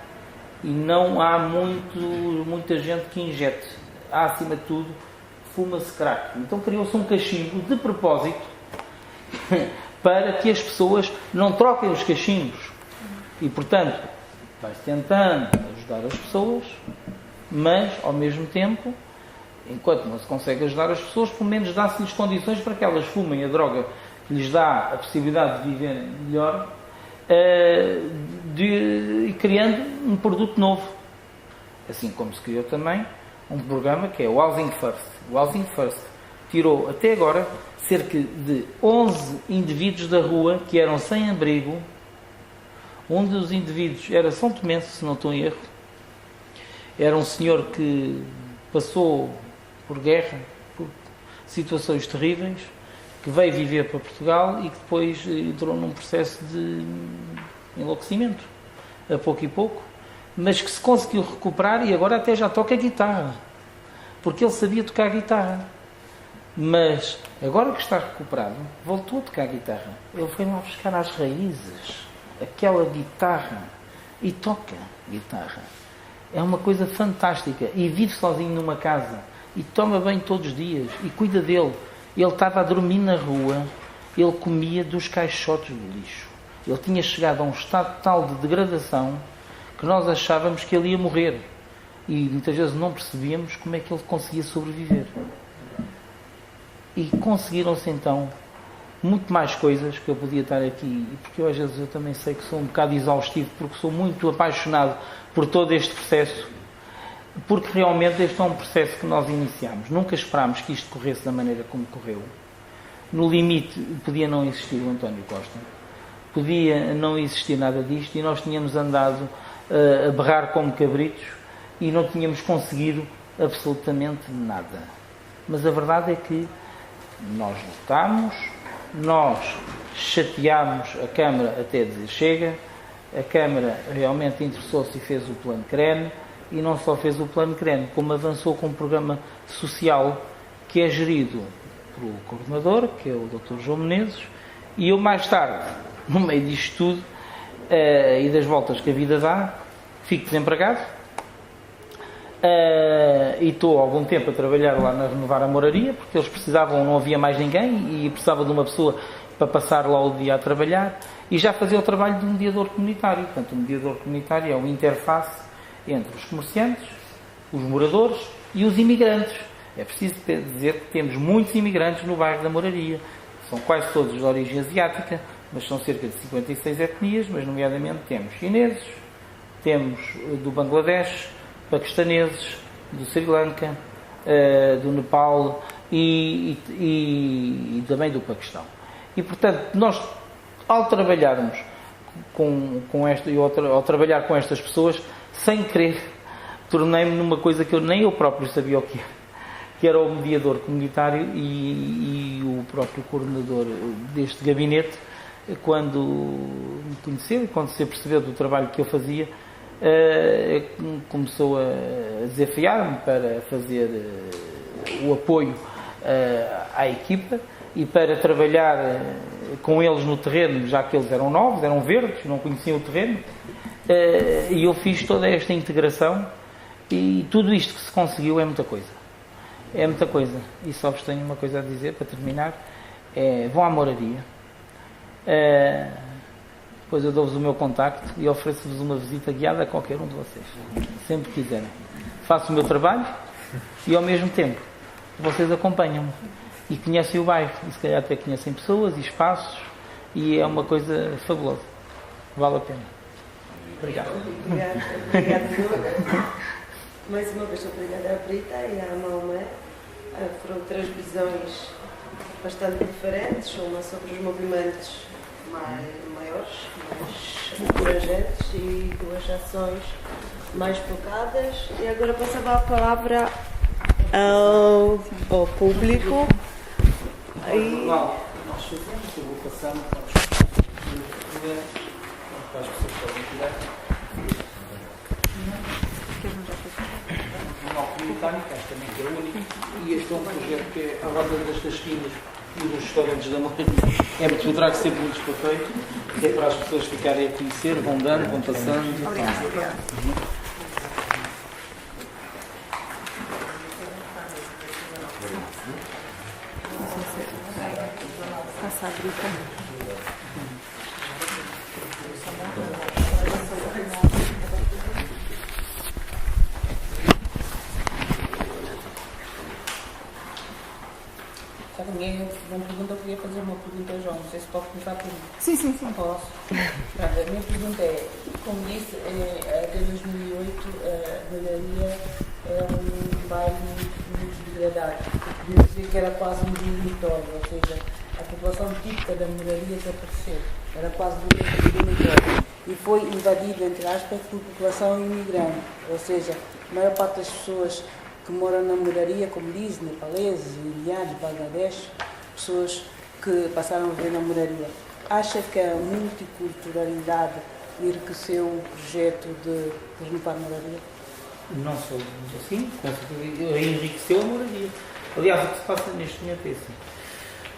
e não há muita gente que injete. Há, acima de tudo, fuma-se crack. Então criou-se um cachimbo de propósito para que as pessoas não troquem os cachimbos. E, portanto, vai-se tentando ajudar as pessoas, mas, ao mesmo tempo, enquanto não se consegue ajudar as pessoas, pelo menos dá-se-lhes condições para que elas fumem a droga que lhes dá a possibilidade de viverem melhor, e criando um produto novo. Assim como se criou também um programa que é o Housing First. O Housing First tirou, até agora, cerca de 11 indivíduos da rua que eram sem abrigo. Um dos indivíduos era São Tomense, se não estou em erro. Era um senhor que passou por guerra, por situações terríveis, que veio viver para Portugal e que depois entrou num processo de enlouquecimento, a pouco e pouco, mas que se conseguiu recuperar e agora até já toca guitarra, porque ele sabia tocar guitarra. Mas agora que está recuperado, voltou a tocar guitarra. Ele foi lá buscar às raízes aquela guitarra e toca guitarra. É uma coisa fantástica. E vive sozinho numa casa e toma banho todos os dias e cuida dele. Ele estava a dormir na rua, ele comia dos caixotes de lixo. Ele tinha chegado a um estado tal de degradação que nós achávamos que ele ia morrer. E muitas vezes não percebíamos como é que ele conseguia sobreviver. E conseguiram-se então muito mais coisas que eu podia estar aqui, porque eu às vezes eu também sei que sou um bocado exaustivo, porque sou muito apaixonado por todo este processo, porque realmente este é um processo que nós iniciamos. Nunca esperámos que isto corresse da maneira como correu. No limite podia não existir o António Costa, podia não existir nada disto e nós tínhamos andado a berrar como cabritos e não tínhamos conseguido absolutamente nada. Mas a verdade é que nós lutámos, nós chateámos a Câmara até dizer chega, a Câmara realmente interessou-se e fez o plano CREN, e não só fez o plano CREN, como avançou com um programa social que é gerido pelo coordenador, que é o Dr. João Menezes, e eu mais tarde, no meio disto tudo, e das voltas que a vida dá, fico desempregado, e estou há algum tempo a trabalhar lá na Renovar a Moraria, porque eles precisavam, não havia mais ninguém e precisavam de uma pessoa para passar lá o dia a trabalhar e já fazer o trabalho de mediador comunitário. Portanto, o mediador comunitário é uma interface entre os comerciantes, os moradores e os imigrantes. É preciso dizer que temos muitos imigrantes no bairro da Moraria, são quase todos de origem asiática, mas são cerca de 56 etnias, mas nomeadamente temos chineses, temos do Bangladesh, paquistaneses, do Sri Lanka, do Nepal e também do Paquistão. E, portanto, nós, ao trabalharmos ao trabalhar com estas pessoas, sem querer, tornei-me numa coisa que nem eu próprio sabia o que era o mediador comunitário e o próprio coordenador deste gabinete, quando me conheceu e quando se percebeu do trabalho que eu fazia, começou a desafiar-me para fazer o apoio à equipa e para trabalhar com eles no terreno, já que eles eram novos, eram verdes, não conheciam o terreno, e eu fiz toda esta integração e tudo isto que se conseguiu é muita coisa. É muita coisa. E só vos tenho uma coisa a dizer para terminar. Vão à Moraria. depois eu dou-vos o meu contacto e ofereço-vos uma visita guiada a qualquer um de vocês, sempre que quiserem. Faço o meu trabalho e ao mesmo tempo vocês acompanham-me e conhecem o bairro, e se calhar até conhecem pessoas e espaços, e é uma coisa fabulosa. Vale a pena. Obrigado. Obrigada. Mais uma vez, obrigada à Brita e à Maomé. Foram 3 visões bastante diferentes, uma sobre os movimentos maiores, mais abrangentes, e 2 ações mais focadas. E agora passava a palavra ao público. Aí... Nós fazemos, eu vou passando para as pessoas que podem tirar. O Jornal Comunitário, também que é único, e este é um projeto que é a roda das tasquinhas e dos restaurantes da Moraria. Eu trago sempre muitos papéis, que é para as pessoas ficarem a conhecer, vão dando, vão passando. Obrigada. Passa a Brita. Já que ninguém não pergunta, eu queria fazer uma pergunta ao João. Não sei se pode começar por mim. Sim. Posso? Pronto, a minha pergunta é, como disse, até 2008 a Moraria é um bairro muito degradado. Podia dizer que era quase um dormitório, ou seja, a população típica da Moraria desapareceu. Era quase um dormitório. E foi invadido, entre aspas, por população imigrante. Ou seja, a maior parte das pessoas que moram na Moraria, como diz, nepaleses, indianos, Bangladesh, pessoas que passaram a viver na Moraria. Acha que a multiculturalidade enriqueceu o projeto de limpar a Moraria? Não sou assim, com certeza, enriqueceu a Moraria. Aliás, o que se passa neste momento é assim.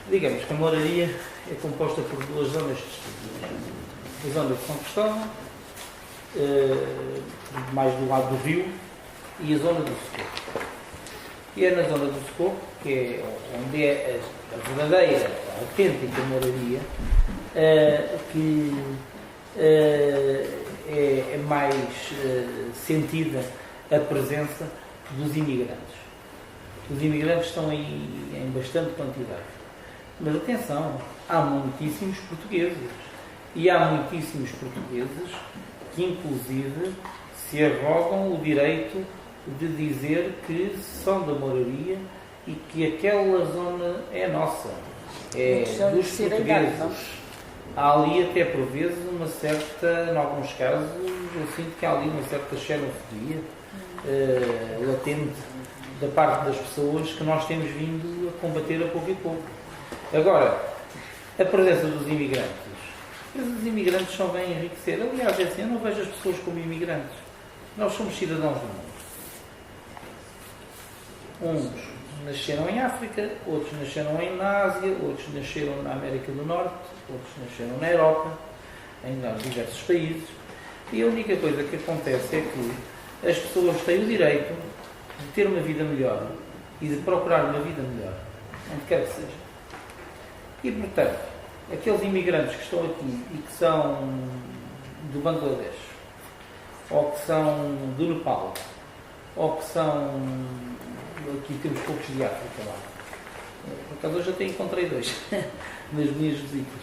Digamos que a Moraria é composta por 2 zonas distintas. A zona de São Cristóvão, mais do lado do rio, e a zona do Socorro. E é na zona do Socorro, que é onde é a verdadeira, a autêntica Moraria, que é mais sentida a presença dos imigrantes. Os imigrantes estão aí em bastante quantidade. Mas atenção, há muitíssimos portugueses. E há muitíssimos portugueses que, inclusive, se arrogam o direito de dizer que são da Moraria e que aquela zona é nossa, é dos portugueses. Há ali até por vezes uma certa, em alguns casos, eu sinto que há ali uma certa xenofobia latente da parte das pessoas que nós temos vindo a combater a pouco e pouco. Agora, a presença dos imigrantes. Os imigrantes só vêm enriquecer. Aliás, é assim, eu não vejo as pessoas como imigrantes. Nós somos cidadãos do mundo. Uns nasceram em África, outros nasceram na Ásia, outros nasceram na América do Norte, outros nasceram na Europa, em diversos países. E a única coisa que acontece é que as pessoas têm o direito de ter uma vida melhor e de procurar uma vida melhor, onde quer que seja. E, portanto, aqueles imigrantes que estão aqui e que são do Bangladesh, ou que são do Nepal, ou que são... Aqui temos poucos de África lá. Por acaso hoje até encontrei 2 nas minhas visitas.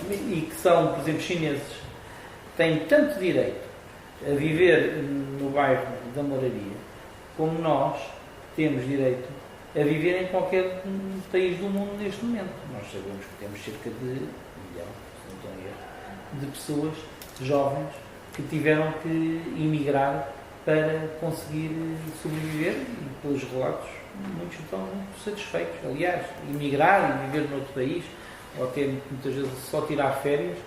E que são, por exemplo, chineses, têm tanto direito a viver no bairro da Moraria, como nós temos direito a viver em qualquer país do mundo neste momento. Nós sabemos que temos cerca de 1 milhão, se não estou em erro, de pessoas jovens que tiveram que emigrar para conseguir sobreviver, e pelos relatos muitos estão muito satisfeitos. Aliás, emigrar e viver noutro país, ou até muitas vezes só tirar férias,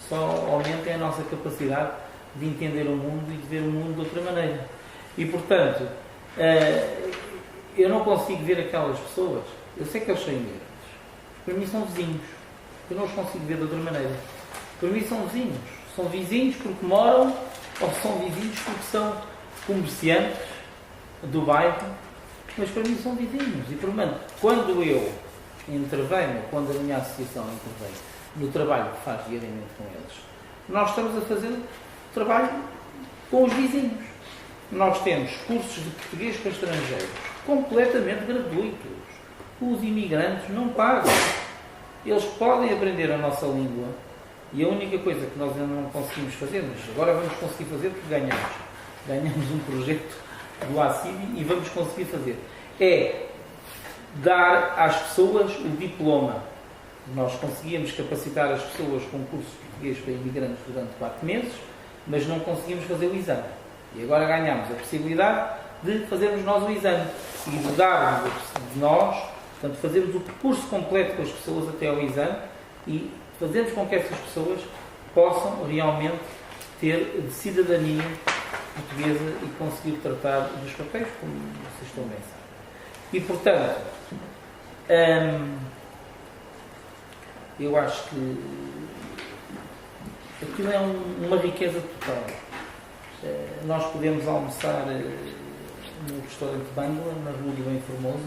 só aumenta a nossa capacidade de entender o mundo e de ver o mundo de outra maneira. E, portanto, eu não consigo ver aquelas pessoas, eu sei que eles são imigrantes, para mim são vizinhos, eu não os consigo ver de outra maneira. Para mim são vizinhos porque moram, ou são vizinhos porque são comerciantes do bairro, mas para mim são vizinhos. E, portanto, quando eu intervenho, quando a minha associação intervém no trabalho que faz diariamente com eles, nós estamos a fazer o trabalho com os vizinhos. Nós temos cursos de português para estrangeiros completamente gratuitos. Os imigrantes não pagam. Eles podem aprender a nossa língua e a única coisa que nós ainda não conseguimos fazer, mas agora vamos conseguir fazer porque ganhamos. Ganhamos um projeto do ACID e vamos conseguir fazer. É dar às pessoas o diploma. Nós conseguíamos capacitar as pessoas com cursos de português para imigrantes durante 4 meses, mas não conseguimos fazer o exame. E agora ganhamos a possibilidade de fazermos nós o exame e de darmos de nós, portanto, fazermos o percurso completo com as pessoas até ao exame e fazermos com que essas pessoas possam realmente ter cidadania portuguesa e conseguir tratar dos papéis, como vocês estão bem sabem. E, portanto, eu acho que aquilo é uma riqueza total. Nós podemos almoçar no restaurante Bangla, na Rua do Bem Formoso.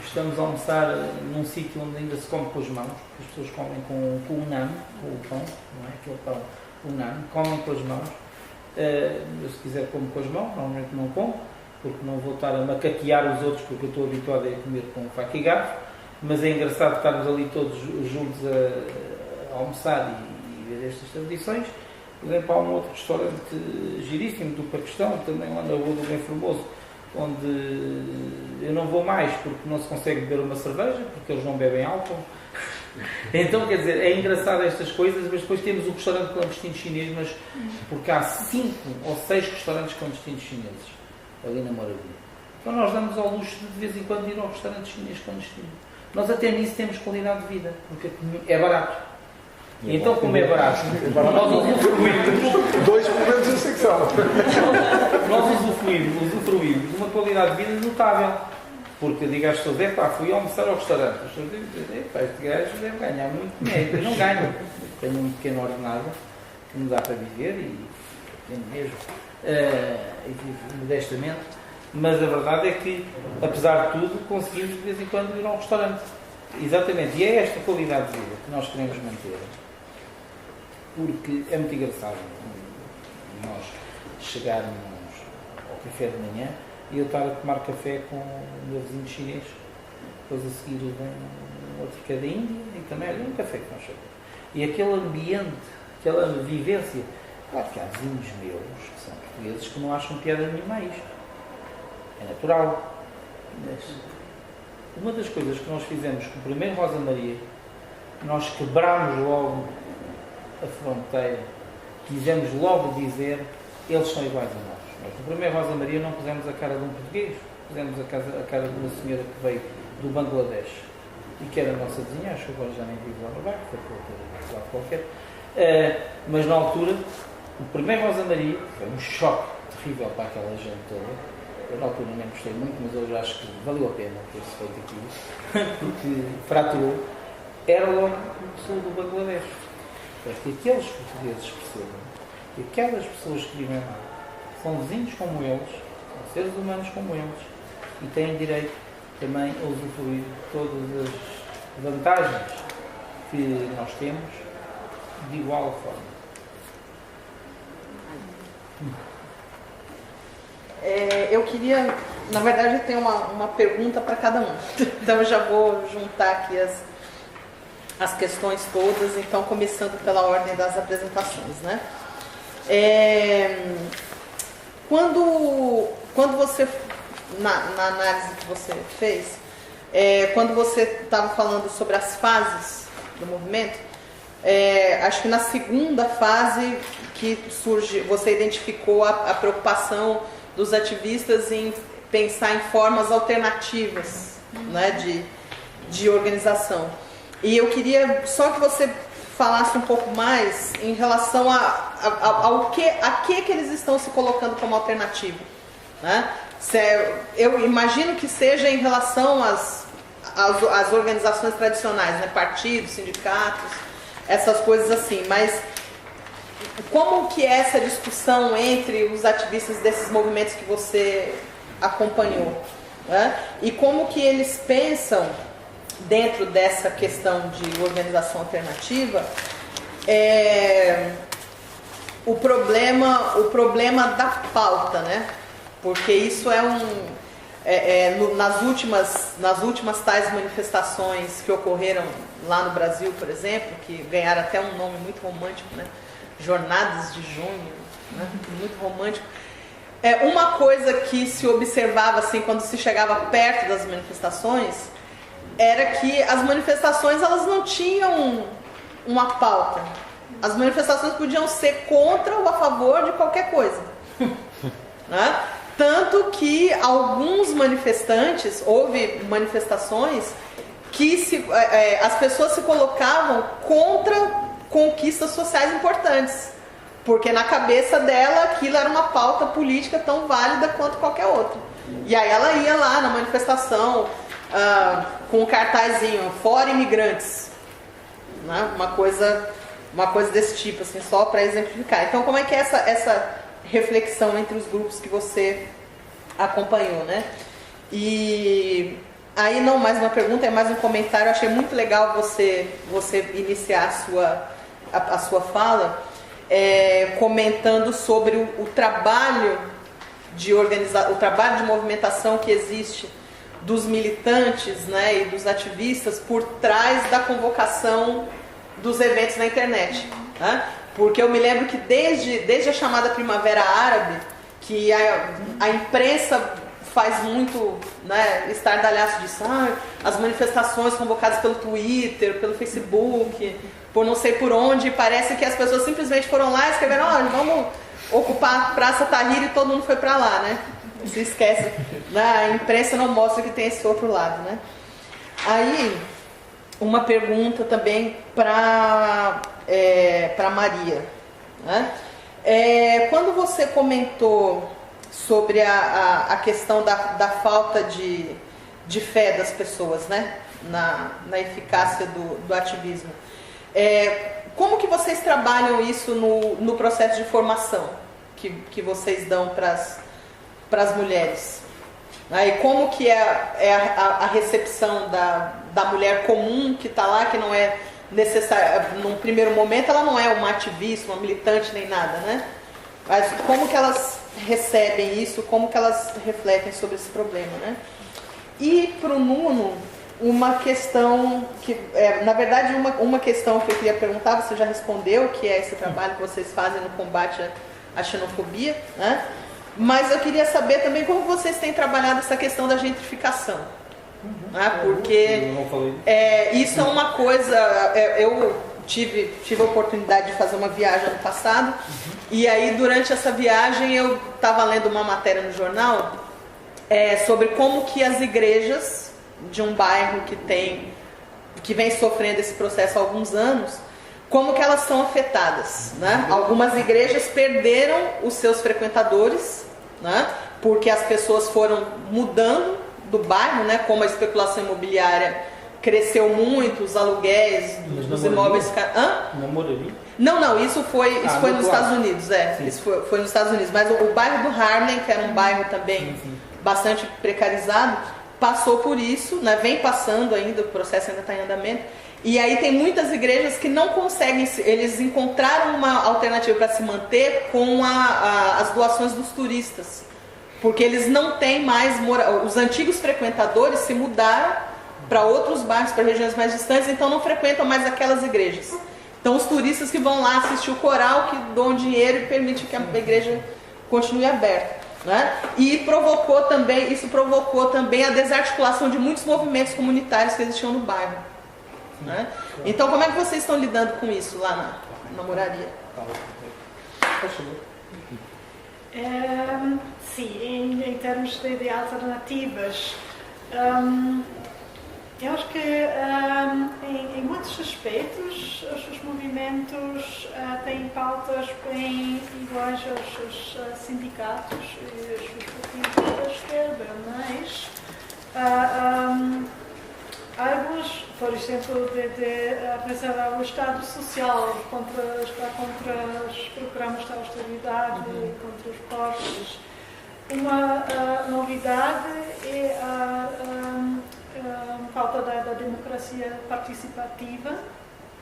Estamos a almoçar num sítio onde ainda se come com as mãos. As pessoas comem com o unam, com o pão, não é? Aquele pão unam, comem com as mãos. Eu, se quiser, como com as mãos, normalmente não como, porque não vou estar a macaquear os outros, porque eu estou habituado a comer com faca e garfo. Mas é engraçado estarmos ali todos juntos a almoçar e ver estas tradições. Por exemplo, há um outro restaurante giríssimo do Paquistão, também lá na Rua do Bem Formoso, onde eu não vou mais porque não se consegue beber uma cerveja, porque eles não bebem álcool. Então, quer dizer, é engraçado estas coisas, mas depois temos o restaurante clandestino chinês, mas porque há 5 ou 6 restaurantes clandestinos chineses ali na Moradia. Então nós damos ao luxo de vez em quando ir ao restaurante chinês clandestino. Nós até nisso temos qualidade de vida, porque é barato. E então, como é barato, nós usufruímos. 2 momentos em secção. Nós usufruímos de uma qualidade de vida notável. Porque eu digo às pessoas, fui almoçar ao restaurante. As pessoas dizem, este gajo deve ganhar muito dinheiro. Eu não ganho. Tenho um pequeno ordenado que me dá para viver e tenho mesmo. E vivo modestamente. Mas a verdade é que, apesar de tudo, conseguimos de vez em quando ir ao restaurante. Exatamente. E é esta qualidade de vida que nós queremos manter. Porque é muito engraçado nós chegarmos ao café de manhã e eu estar a tomar café com o meu vizinho chinês. Depois a seguir vem outro que é da Índia e também é um café que nós chegamos. E aquele ambiente, aquela vivência. Claro que há vizinhos meus, que são portugueses, que não acham piada nenhuma a isto. É natural. Mas uma das coisas que nós fizemos com o primeiro Rosa Maria, nós quebrámos logo a fronteira, quisemos logo dizer, eles são iguais a nós. Nós no primeiro Rosa Maria não pusemos a cara de um português, pusemos a cara de uma senhora que veio do Bangladesh e que era a nossa vizinha, acho que agora já nem vive lá no bairro, foi para outro lado qualquer. Mas na altura, o primeiro Rosa Maria foi um choque terrível para aquela gente toda. Eu na altura nem gostei muito, mas hoje acho que valeu a pena ter-se feito aquilo, porque fraturou. Era logo no sul do Bangladesh. Para que aqueles portugueses percebam que aquelas pessoas que vivem lá são vizinhos como eles, são seres humanos como eles e têm direito também a usufruir de todas as vantagens que nós temos de igual forma. Eu queria, na verdade, eu tenho uma pergunta para cada um. Então eu já vou juntar aqui as questões todas, então começando pela ordem das apresentações, né? Quando você, na análise que você fez, quando você estava falando sobre as fases do movimento, acho que na segunda fase que surge, você identificou a preocupação dos ativistas em pensar em formas alternativas, né, de organização. E eu queria só que você falasse um pouco mais em relação a que eles estão se colocando como alternativa, né? Eu imagino que seja em relação às organizações tradicionais, né? Partidos, sindicatos, essas coisas assim, mas como que é essa discussão entre os ativistas desses movimentos que você acompanhou, né? E como que eles pensam dentro dessa questão de organização alternativa, o problema da pauta, né? Porque isso nas últimas tais manifestações que ocorreram lá no Brasil, por exemplo, que ganharam até um nome muito romântico, né? Jornadas de Junho, né? Muito romântico. Uma coisa que se observava assim quando se chegava perto das manifestações era que as manifestações elas não tinham uma pauta. As manifestações podiam ser contra ou a favor de qualquer coisa, né? Tanto que alguns manifestantes, houve manifestações que as pessoas se colocavam contra conquistas sociais importantes, porque na cabeça dela aquilo era uma pauta política tão válida quanto qualquer outra. E aí ela ia lá na manifestação com um cartazinho, fora imigrantes, né? Uma coisa desse tipo, assim, só para exemplificar. Então, como é que é essa reflexão entre os grupos que você acompanhou, né? E aí não mais uma pergunta, é mais um comentário. Eu achei muito legal você iniciar a sua fala comentando sobre o trabalho de movimentação que existe dos militantes, né, e dos ativistas por trás da convocação dos eventos na internet, né? Porque eu me lembro que desde a chamada Primavera Árabe, que a imprensa faz muito, né, estardalhaço disso, as manifestações convocadas pelo Twitter, pelo Facebook, por não sei por onde, parece que as pessoas simplesmente foram lá e escreveram, vamos ocupar a Praça Tahrir e todo mundo foi para lá, né? Se esquece, a imprensa não mostra que tem esse outro lado, né? Aí, uma pergunta também para Maria, né? Quando você comentou sobre a questão da falta de fé das pessoas, né? Na eficácia do ativismo, como que vocês trabalham isso no processo de formação que vocês dão para as mulheres? E como que é a recepção da mulher comum que está lá, que não é necessária, num primeiro momento ela não é uma ativista, uma militante nem nada, né? Mas como que elas recebem isso, como que elas refletem sobre esse problema, né? E para o Nuno, uma questão que, na verdade, uma questão que eu queria perguntar, você já respondeu, que é esse trabalho que vocês fazem no combate à xenofobia, né? Mas eu queria saber também como vocês têm trabalhado essa questão da gentrificação, né? Porque isso é uma coisa, eu tive a oportunidade de fazer uma viagem ano passado, e aí durante essa viagem eu estava lendo uma matéria no jornal sobre como que as igrejas de um bairro que vem sofrendo esse processo há alguns anos, como que elas são afetadas, né? Algumas igrejas perderam os seus frequentadores, né? Porque as pessoas foram mudando do bairro, né? Como a especulação imobiliária cresceu muito, os aluguéis dos imóveis... Não, isso foi nos Estados Unidos, isso foi nos Estados Unidos, mas o bairro do Harlem, que era um bairro também bastante precarizado, passou por isso, né? Vem passando ainda, o processo ainda está em andamento. E aí tem muitas igrejas que não conseguem, eles encontraram uma alternativa para se manter com as doações dos turistas, porque eles não têm mais, os antigos frequentadores se mudaram para outros bairros, para regiões mais distantes, então não frequentam mais aquelas igrejas. Então os turistas que vão lá assistir o coral, que doam dinheiro e permite que a igreja continue aberta, né? E isso provocou também a desarticulação de muitos movimentos comunitários que existiam no bairro, né? Então, como é que vocês estão lidando com isso lá na moradia? Sim, em termos de alternativas, eu acho que em muitos aspectos os movimentos têm pautas bem iguais aos sindicatos e aos partidos da esquerda, mas alguns, por exemplo, de preservar o Estado Social, estar contra os programas de austeridade, contra os cortes. Uma novidade é a falta da democracia participativa,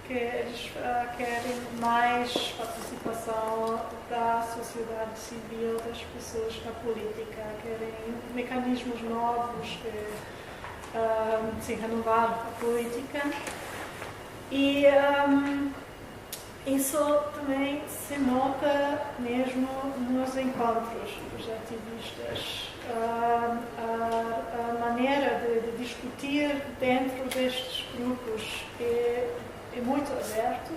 que eles querem mais participação da sociedade civil, das pessoas na política, querem mecanismos novos de se renovar a política. E isso também se nota mesmo nos encontros dos ativistas. A maneira de discutir dentro destes grupos é muito aberto,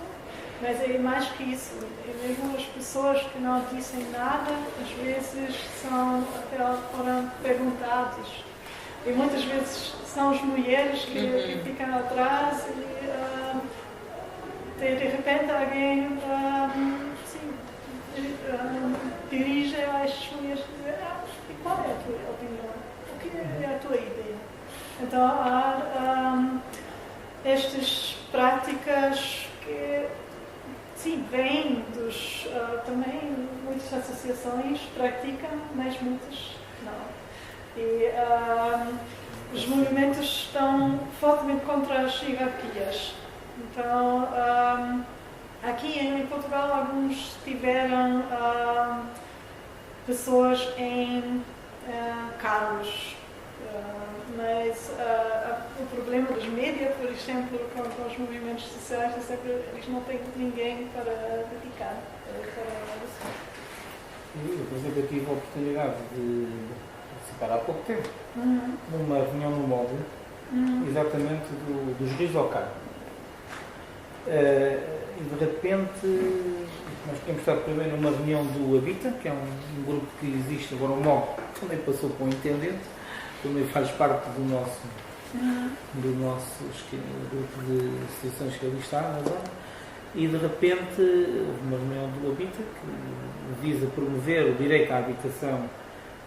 mas é mais que isso. É mesmo as pessoas que não dizem nada, às vezes foram perguntadas. E muitas vezes são as mulheres que ficam atrás e de repente alguém dirige a estas mulheres e diz: qual é a tua opinião? O que é a tua ideia? Então há estas práticas que sim, vêm também muitas associações praticam, mas muitas não. E os movimentos estão fortemente contra as hierarquias. Então, aqui em Portugal, alguns tiveram pessoas em cargos, mas o problema dos mídias, por exemplo, com os movimentos sociais, é que eles não têm ninguém para dedicar. Por exemplo, eu tive a oportunidade de participar há pouco tempo numa reunião no móvel, exatamente dos rios ao carro. E de repente nós tínhamos estado primeiro numa reunião do Habita, que é um grupo que existe agora, o MOB também passou para um intendente, também faz parte do nosso grupo de associações que ali está na zona. E de repente houve uma reunião do Habita que visa promover o direito à habitação.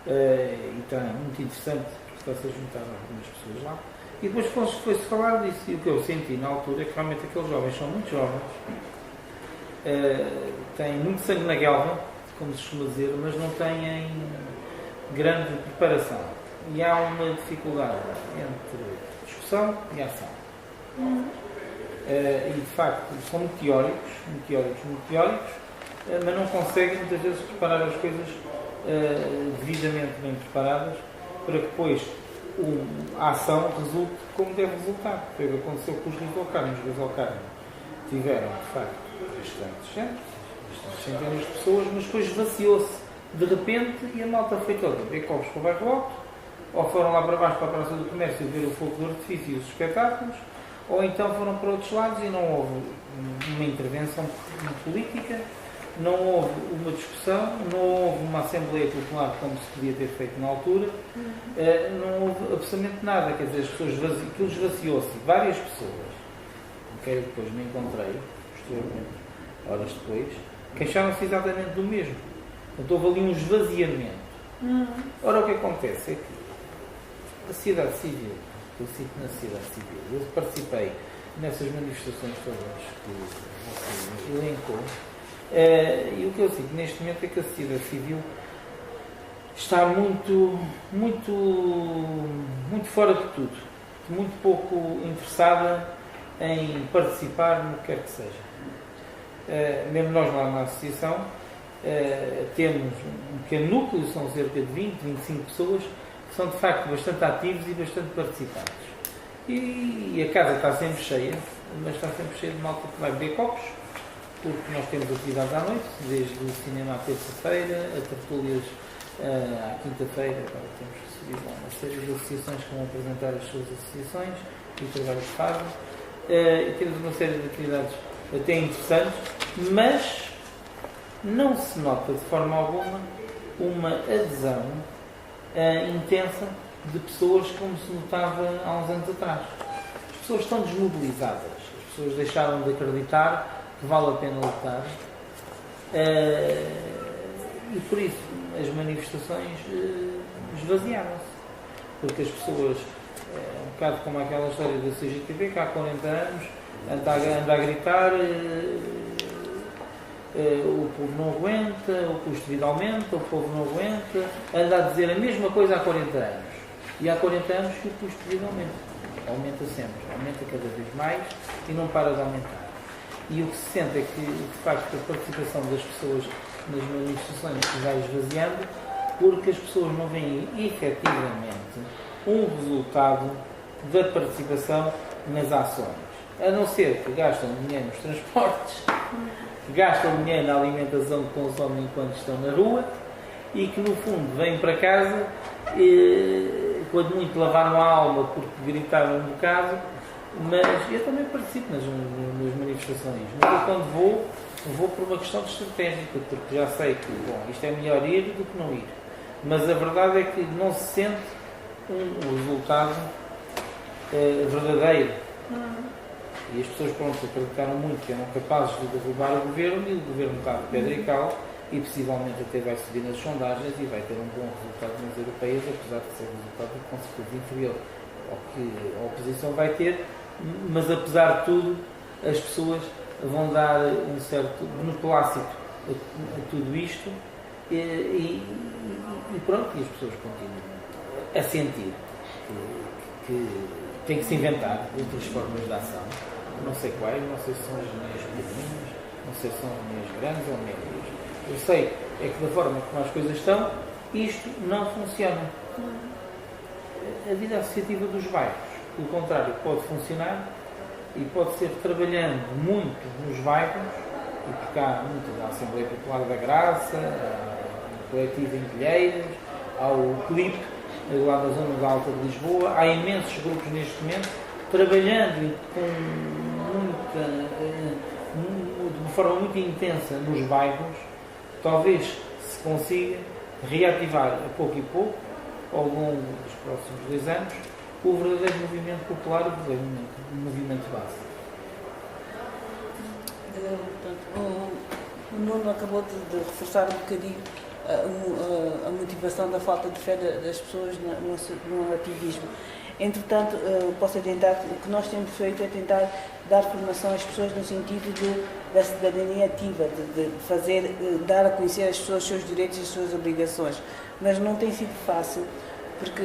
E está muito interessante porque está-se a juntar algumas pessoas lá. E depois foi-se falar disso, e o que eu senti na altura é que realmente aqueles jovens são muito jovens, têm muito sangue na guelva, como se costuma dizer, mas não têm grande preparação. E há uma dificuldade entre discussão e ação. E de facto são muito teóricos, mas não conseguem muitas vezes preparar as coisas devidamente bem preparadas para que depois a ação resulte como deve resultar. Foi o que aconteceu com os rios ao Carmo. Os rios ao Carmo tiveram, de facto, bastantes centenas de pessoas, mas depois esvaziou-se de repente e a malta foi toda ver copos para o bairro alto, ou foram lá para baixo para a Praça do Comércio ver o fogo de artifício e os espetáculos, ou então foram para outros lados e não houve uma intervenção política, não houve uma discussão, não houve uma Assembleia Popular como se podia ter feito na altura, não houve absolutamente nada, quer dizer, as pessoas aquilo esvaziou-se, várias pessoas, que eu depois me encontrei, posteriormente, horas depois, queixaram-se exatamente do mesmo. Portanto, houve ali um esvaziamento. Ora, o que acontece é que a sociedade civil, eu cito na sociedade civil, eu participei nessas manifestações todas que você elencou, e o que eu sinto neste momento é que a sociedade civil está muito fora de tudo, muito pouco interessada em participar no que quer que seja. Mesmo nós lá na associação temos um pequeno núcleo, são cerca de 20, 25 pessoas que são de facto bastante ativos e bastante participantes. E a casa está sempre cheia, mas está sempre cheia de malta que vai beber copos, porque nós temos atividades à noite, desde o cinema à terça-feira, a tertúlias à quinta-feira. Agora temos recebido uma série de associações que vão apresentar as suas associações e o trabalho que fazem. E temos uma série de atividades até interessantes, mas não se nota de forma alguma uma adesão intensa de pessoas como se notava há uns anos atrás. As pessoas estão desmobilizadas, as pessoas deixaram de acreditar que vale a pena lutar, e por isso as manifestações esvaziaram-se, porque as pessoas, um bocado como aquela história da CGTV, que há 40 anos anda a gritar, o povo não aguenta, o custo de vida aumenta, o povo não aguenta, anda a dizer a mesma coisa há 40 anos, e há 40 anos que o custo de vida aumenta. aumenta sempre, aumenta cada vez mais e não para de aumentar. E o que se sente é que, de facto, a participação das pessoas nas manifestações se vai esvaziando porque as pessoas não veem efetivamente um resultado da participação nas ações. A não ser que gastam dinheiro nos transportes, que gastam dinheiro na alimentação que consomem enquanto estão na rua e que, no fundo, vêm para casa e, quando muito, lavaram a alma porque gritaram um bocado, mas eu também participo nas manifestações. Mas eu, quando vou por uma questão estratégica, porque já sei que, bom, isto é melhor ir do que não ir. Mas a verdade é que não se sente um resultado verdadeiro. E as pessoas, pronto, acreditaram muito que eram capazes de derrubar o governo e o governo está de pedra e cal e possivelmente até vai subir nas sondagens e vai ter um bom resultado nas europeias, apesar de ser um resultado com certeza inferior ao que a oposição vai ter, mas apesar de tudo as pessoas vão dar um certo beneplácito a tudo isto e pronto, e as pessoas continuam a sentir que tem que se inventar outras formas de ação. Não sei quais, não sei se são reuniões pequeninas, não sei se são reuniões grandes ou médias. Eu sei é que da forma como as coisas estão, isto não funciona. A vida associativa dos bairros, pelo contrário, pode funcionar e pode ser trabalhando muito nos bairros, e porque há muito da Assembleia Popular da Graça, o coletivo em Pilheiras, há o CLIP, lá da zona da Alta de Lisboa, há imensos grupos neste momento trabalhando de uma forma muito intensa nos bairros. Talvez se consiga reativar a pouco e pouco, ao longo dos próximos 2 anos, o verdadeiro movimento popular, o verdadeiro movimento base. O Nuno acabou de reforçar um bocadinho a motivação da falta de fé das pessoas no ativismo. Entretanto, posso adiantar que o que nós temos feito é tentar dar formação às pessoas no sentido da cidadania ativa, de dar a conhecer às pessoas os seus direitos e as suas obrigações. Mas não tem sido fácil, porque,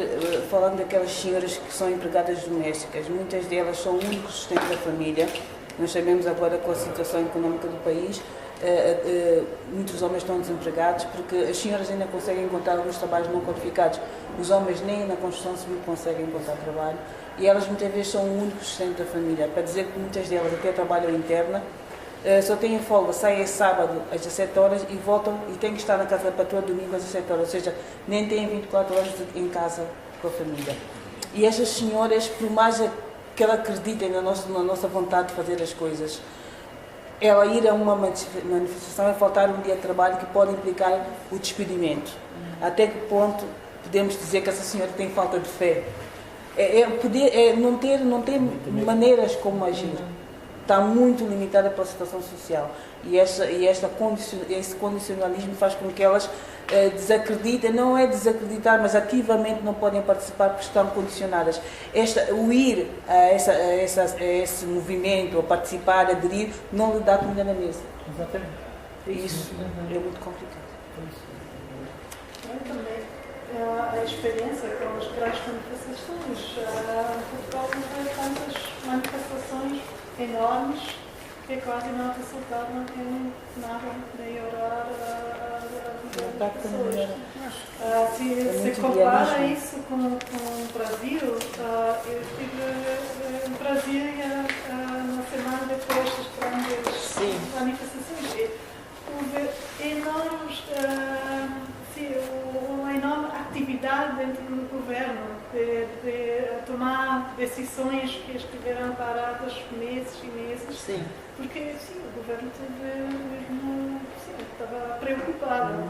falando daquelas senhoras que são empregadas domésticas, muitas delas são o único sustento da família. Nós sabemos agora, com a situação económica do país, muitos homens estão desempregados porque as senhoras ainda conseguem encontrar alguns trabalhos não qualificados. Os homens nem na construção civil conseguem encontrar trabalho e elas muitas vezes são o único sustento da família. Para dizer que muitas delas até trabalham interna, só têm folga, saem sábado às 17 horas e voltam e têm que estar na casa da patroa domingo às 17 horas, ou seja, nem têm 24 horas em casa com a família. E estas senhoras, por mais que elas acreditem na nossa vontade de fazer as coisas, ela ir a uma manifestação é faltar um dia de trabalho que pode implicar o despedimento. Até que ponto podemos dizer que essa senhora tem falta de fé? Não ter maneiras como agir. Está muito limitada pela situação social. E esse condicionalismo faz com que elas desacreditem, não é desacreditar, mas ativamente não podem participar porque estão condicionadas. O ir a esse movimento, a participar, a aderir, não lhe dá comida na mesa. Exatamente. Isso é muito complicado. A experiência com as grandes manifestações. Portugal tem tantas manifestações enormes que quase não há resultado, não tem nada a melhorar a vida das pessoas. Se compara isso com o Brasil, eu estive no Brasil na semana depois das grandes manifestações. Houve enormes, uma enorme atividade dentro do governo de tomar decisões que estiveram paradas meses e meses. Sim. Porque o governo estava preocupado.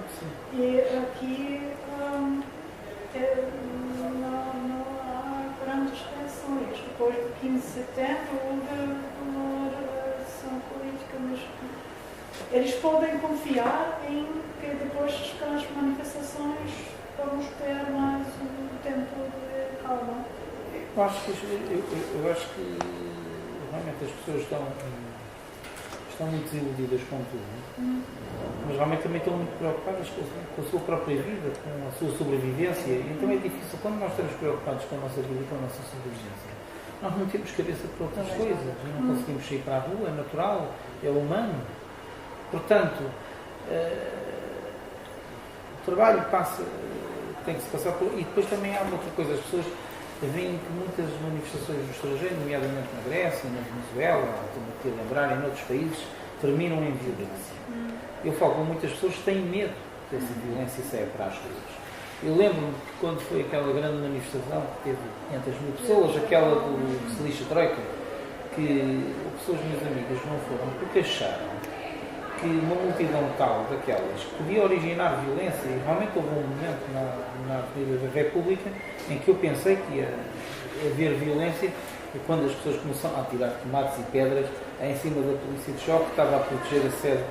E aqui não há grandes tensões. Depois do 15 de setembro houve uma relação política, mas eles podem confiar em que depois das manifestações vamos ter mais um tempo de calma. Eu acho que realmente as pessoas estão muito desiludidas com tudo, mas realmente também estão muito preocupadas com a sua própria vida, com a sua sobrevivência. Então é difícil, quando nós estamos preocupados com a nossa vida e com a nossa sobrevivência, Nós não temos cabeça para outras coisas, e não conseguimos sair para a rua, é natural, é humano. Portanto, o trabalho tem que se passar por... E depois também há outra coisa, as pessoas veem que muitas manifestações do estrangeiro, nomeadamente na Grécia, na Venezuela, estou-me aqui a lembrar, em outros países, terminam em violência. Eu falo com muitas pessoas que têm medo dessa violência e saem para as ruas. Eu lembro-me que quando foi aquela grande manifestação que teve 500.000 pessoas, aquela do Silicha Troika, que pessoas, minhas amigas, não foram porque acharam que uma multidão tal daquelas podia originar violência, e realmente houve um momento na Avenida da República em que eu pensei que ia haver violência, e quando as pessoas começaram a tirar tomates e pedras em cima da polícia de choque que estava a proteger a sede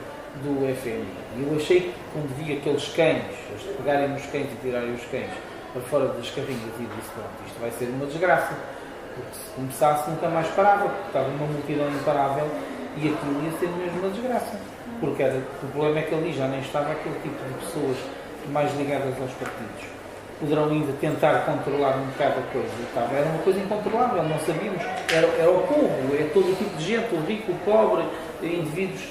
do FMI. E eu achei que quando vi aqueles cães, eles pegarem nos cães e tirarem os cães para fora das carrinhas, e disse, pronto, isto vai ser uma desgraça, porque se começasse nunca mais parava, porque estava uma multidão imparável e aquilo ia ser mesmo uma desgraça. Porque o problema é que ali já nem estava aquele tipo de pessoas mais ligadas aos partidos. Poderão ainda tentar controlar um bocado a coisa. Era uma coisa incontrolável, não sabíamos. Era o povo, é todo o tipo de gente, o rico, o pobre, indivíduos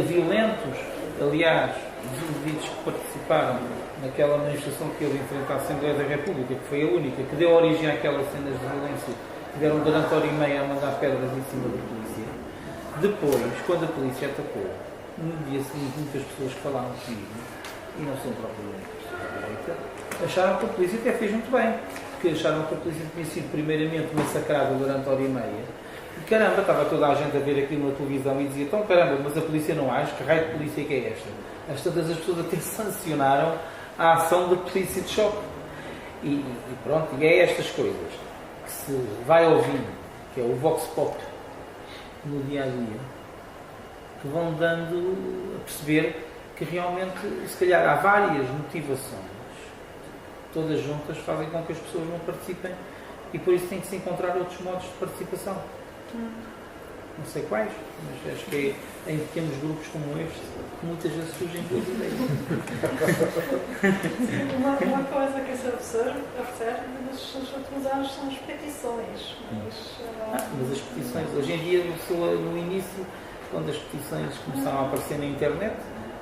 violentos. Aliás, os indivíduos que participaram naquela manifestação que houve em frente à Assembleia da República, que foi a única, que deu origem àquelas cenas de violência, tiveram durante hora e meia a mandar pedras em cima da polícia. Depois, quando a polícia atacou, no dia seguinte, muitas pessoas que falaram comigo, e não são propriamente pessoas da direita, acharam que a polícia até fez muito bem, porque acharam que a polícia tinha sido primeiramente massacrada durante hora e meia. E caramba, estava toda a gente a ver aquilo na televisão e dizia, então caramba, mas a polícia não age, que raio de polícia que é esta? Todas as pessoas até sancionaram a ação da polícia de choque. E pronto, e é estas coisas que se vai ouvindo, que é o vox pop no dia a dia, que vão dando a perceber que realmente, se calhar, há várias motivações, todas juntas fazem com que as pessoas não participem, e por isso tem que se encontrar outros modos de participação. Não sei quais, mas acho que é em pequenos grupos como este que muitas vezes surgem boas ideias. Uma coisa que se observa nos últimos anos são as petições. Mas as petições, hoje em dia, a pessoa, no início, quando as petições começaram a aparecer na internet,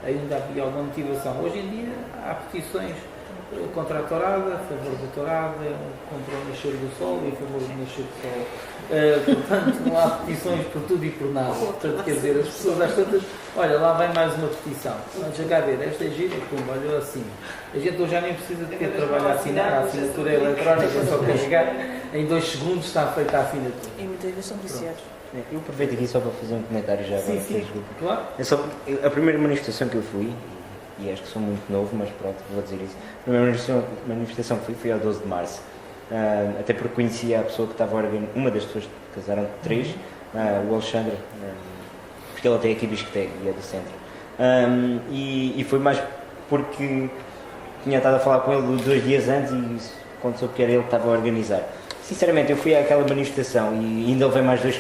ainda havia alguma motivação. Hoje em dia há petições contra a tourada, a favor da tourada, contra o nascer do sol e a favor do nascer do sol. Portanto, não há petições por tudo e por nada. Portanto, quer dizer, as pessoas às tantas, olha, lá vem mais uma petição. Mas já ver, esta é gira, como olha assim. A gente hoje já nem precisa de ter trabalho a assinar, a assinatura eletrónica, só carregar, em 2 segundos está feita a assinatura. E muitas vezes são viciados. Eu aproveito aqui só para fazer um comentário já agora. Sim, claro. A primeira manifestação que eu fui, e acho que sou muito novo, mas pronto, vou dizer isso. A primeira manifestação que fui ao 12 de março, até porque conhecia a pessoa que estava a organizar, uma das pessoas que casaram de 3, o Alexandre, porque ele até aqui do Isqueté e é do centro. E foi mais porque tinha estado a falar com ele 2 dias antes e quando soube que era ele que estava a organizar. Sinceramente, eu fui àquela manifestação e ainda houve mais dois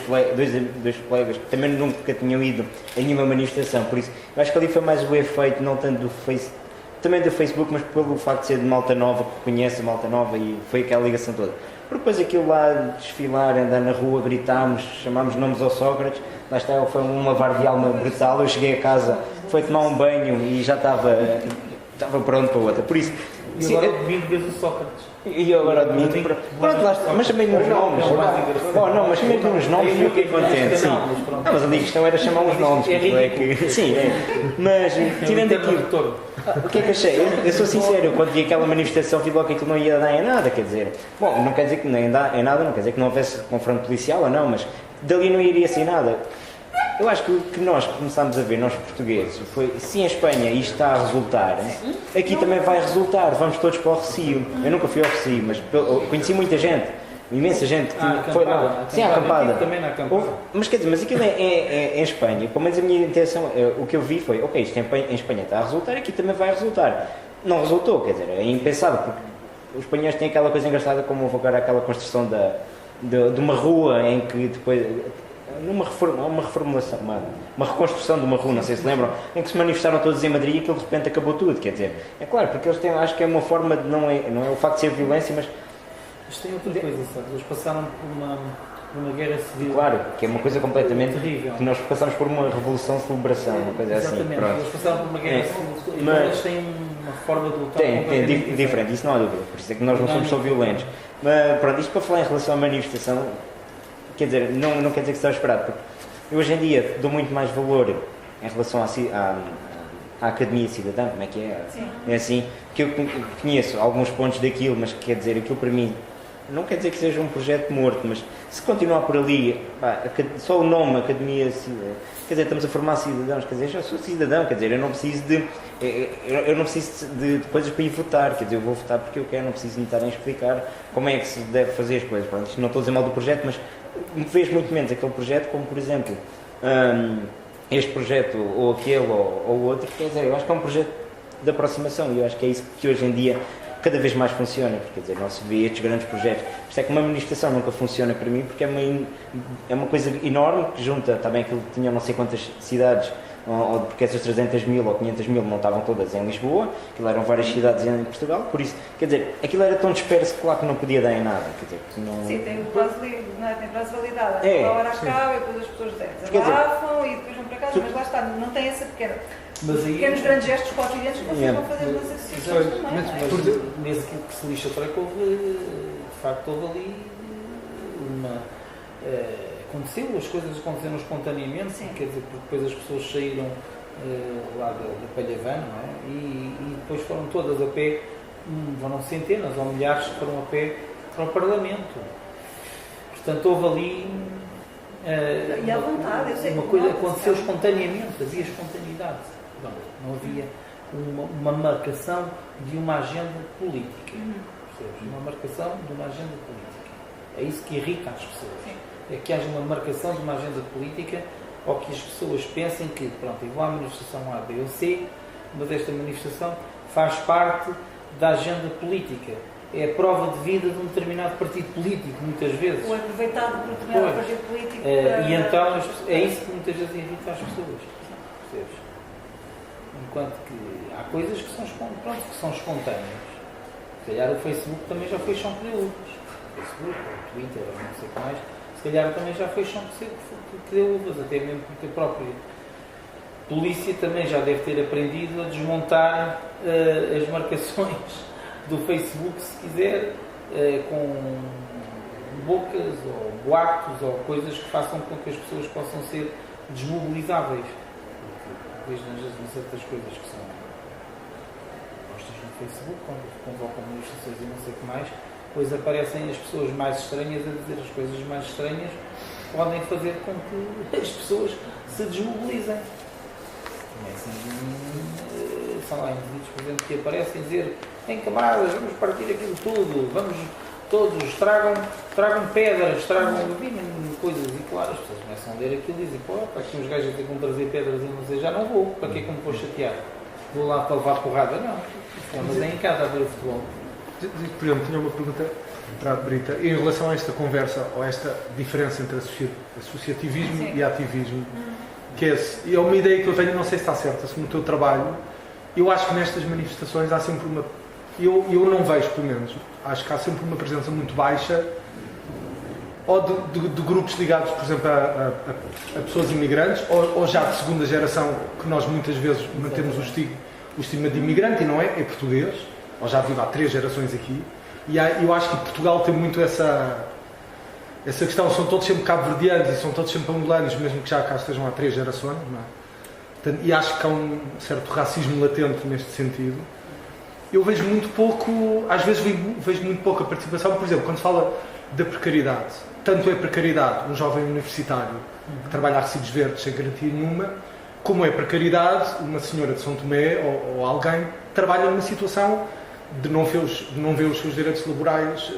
colegas que também nunca tinham ido a nenhuma manifestação, por isso eu acho que ali foi mais o efeito, não tanto do Facebook, também do Facebook, mas pelo facto de ser de malta nova, que conhece a malta nova, e foi aquela ligação toda. Porque depois aquilo lá, desfilar, andar na rua, gritámos, chamámos nomes ao Sócrates, lá está, foi um lavar de alma brutal. Eu cheguei a casa, fui tomar um banho e já estava pronto para outra, por isso... E agora domingo vês o Sócrates. E agora domingo, pronto, lá está, mas também nos nomes. Não, mas mesmo nos nomes fiquei contente, sim. Não, mas ali a questão era chamar os nomes. Sim, mas tirando aquilo, o que é que achei? Eu sou sincero, eu quando vi aquela manifestação vi logo que aquilo não ia dar em nada, quer dizer, bom, não quer dizer que nem dá em nada, não quer dizer que não houvesse confronto policial ou não, mas dali não iria sair nada. Eu acho que o que nós começámos a ver, nós portugueses, foi, se em Espanha isto está a resultar, aqui também vai resultar, vamos todos para o Recio. Eu nunca fui ao Recio, mas conheci muita gente, imensa gente que foi lá. Sim, acampada. Também na acampada. Mas quer dizer, mas aquilo é em Espanha, pelo menos a minha intenção, o que eu vi foi, ok, isto em Espanha está a resultar, aqui também vai resultar. Não resultou, quer dizer, é impensável, porque os espanhóis têm aquela coisa engraçada como houve agora aquela construção de uma rua em que depois... uma reformulação, uma reconstrução de uma rua, não sei se lembram, em que se manifestaram todos em Madrid e aquilo de repente acabou tudo, quer dizer, é claro, porque eles têm, acho que é uma forma de, não é o facto de ser violência, mas... Isto tem outra coisa, sabe? Eles passaram por uma guerra civil. Claro, que é uma coisa completamente terrível. que nós passamos por uma revolução de celebração, uma coisa Exatamente, assim. Pronto. eles passaram por uma guerra civil, Mas eles têm uma forma de lutar tem completamente diferente, isso não há dúvida, por isso é que nós não somos só violentos. Mas pronto, isto para falar em relação à manifestação, quer dizer, não quer dizer que se está esperado, porque eu hoje em dia dou muito mais valor em relação à Academia Cidadã, como é que é? Sim. É assim, que eu conheço alguns pontos daquilo, mas quer dizer, aquilo para mim não quer dizer que seja um projeto morto, mas se continuar por ali, pá, só o nome Academia, quer dizer, estamos a formar cidadãos, quer dizer, eu já sou cidadão, quer dizer, eu não preciso de coisas para ir votar, quer dizer, eu vou votar porque eu quero, não preciso me estar a explicar como é que se deve fazer as coisas. Pronto, isto não estou a dizer mal do projeto, mas me vejo muito menos aquele projeto como, por exemplo, este projeto ou aquele ou outro, quer dizer, eu acho que é um projeto de aproximação e eu acho que é isso que hoje em dia cada vez mais funciona, porque quer dizer, não se vê estes grandes projetos. Isto é que uma manifestação nunca funciona para mim, porque é uma coisa enorme que junta, também aquilo que tinha não sei quantas cidades, ou porque essas 300.000 ou 500.000 não estavam todas em Lisboa, aquilo eram várias cidades em Portugal, por isso, quer dizer, aquilo era tão disperso que claro que não podia dar em nada, quer dizer, que não... Sim, tem o prazo livre, não é? Tem prazo de validade. É, A hora sim. acaba e depois as pessoas desabafam e depois vão para casa, mas lá está, não tem essa pequenos grandes gestos cotidianos que vocês vão fazer nas associações também, não é? Nesse que se lixa treco, de facto, houve ali aconteceu, as coisas aconteceram espontaneamente, quer dizer, porque depois as pessoas saíram lá da Palhavana, não é? E depois foram todas a pé, foram centenas ou milhares que foram a pé para o Parlamento. Portanto, houve ali e à vontade, eu sei uma que coisa não, aconteceu espontaneamente, havia espontaneidade. Não havia uma marcação de uma agenda política. Uma marcação de uma agenda política. É isso que irrita as pessoas. Sim. É que haja uma marcação de uma agenda política ou que as pessoas pensem que, pronto, eu vou à manifestação A, B ou C, mas esta manifestação faz parte da agenda política. É a prova de vida de um determinado partido político, muitas vezes. Ou aproveitado por um determinado partido político. E então é isso que muitas vezes irrita as pessoas. Percebes? Enquanto que há coisas que são espontâneas. Se calhar o Facebook também já foi chão que deu uvas. O Facebook, ou o Twitter, ou não sei o que mais, se calhar também já foi chão que deu uvas, até mesmo porque a própria polícia também já deve ter aprendido a desmontar as marcações do Facebook, se quiser, com bocas ou boatos ou coisas que façam com que as pessoas possam ser desmobilizáveis. Vejo nas certas coisas que são postas no Facebook, quando convocam manifestações e não sei o que mais, depois aparecem as pessoas mais estranhas a dizer as coisas mais estranhas, podem fazer com que as pessoas se desmobilizem. São lá indivíduos, por exemplo, que aparecem a dizer: em camaradas, vamos partir aquilo tudo, vamos todos, tragam pedras, tragam coisas, e claro, as pessoas começam a ler aquilo e dizem: pô, para aqui uns gajos que vão trazer pedras e não sei, já não vou, para que é que me vou chatear? Vou lá para levar porrada? Não, mas é em casa a ver o futebol. Por exemplo, tinha uma pergunta para a Brita, em relação a esta conversa, ou a esta diferença entre associativismo e ativismo, que é uma ideia que eu tenho, não sei se está certa, se no teu trabalho, eu acho que nestas manifestações há sempre uma... Eu não vejo, pelo menos, acho que há sempre uma presença muito baixa ou de grupos ligados, por exemplo, a pessoas imigrantes ou já de segunda geração, que nós muitas vezes mantemos o estigma de imigrante e não é português, ou já vive há 3 gerações aqui, e eu acho que Portugal tem muito essa questão, são todos sempre cabo-verdianos e são todos sempre angolanos, mesmo que já cá estejam há 3 gerações, não é? Portanto, e acho que há um certo racismo latente neste sentido. Eu vejo muito pouco, às vezes vejo muito pouca participação, por exemplo, quando se fala da precariedade. Tanto é precariedade um jovem universitário que trabalha a recibos verdes sem garantia nenhuma, como é precariedade uma senhora de São Tomé ou alguém que trabalha numa situação de não ver os seus direitos laborais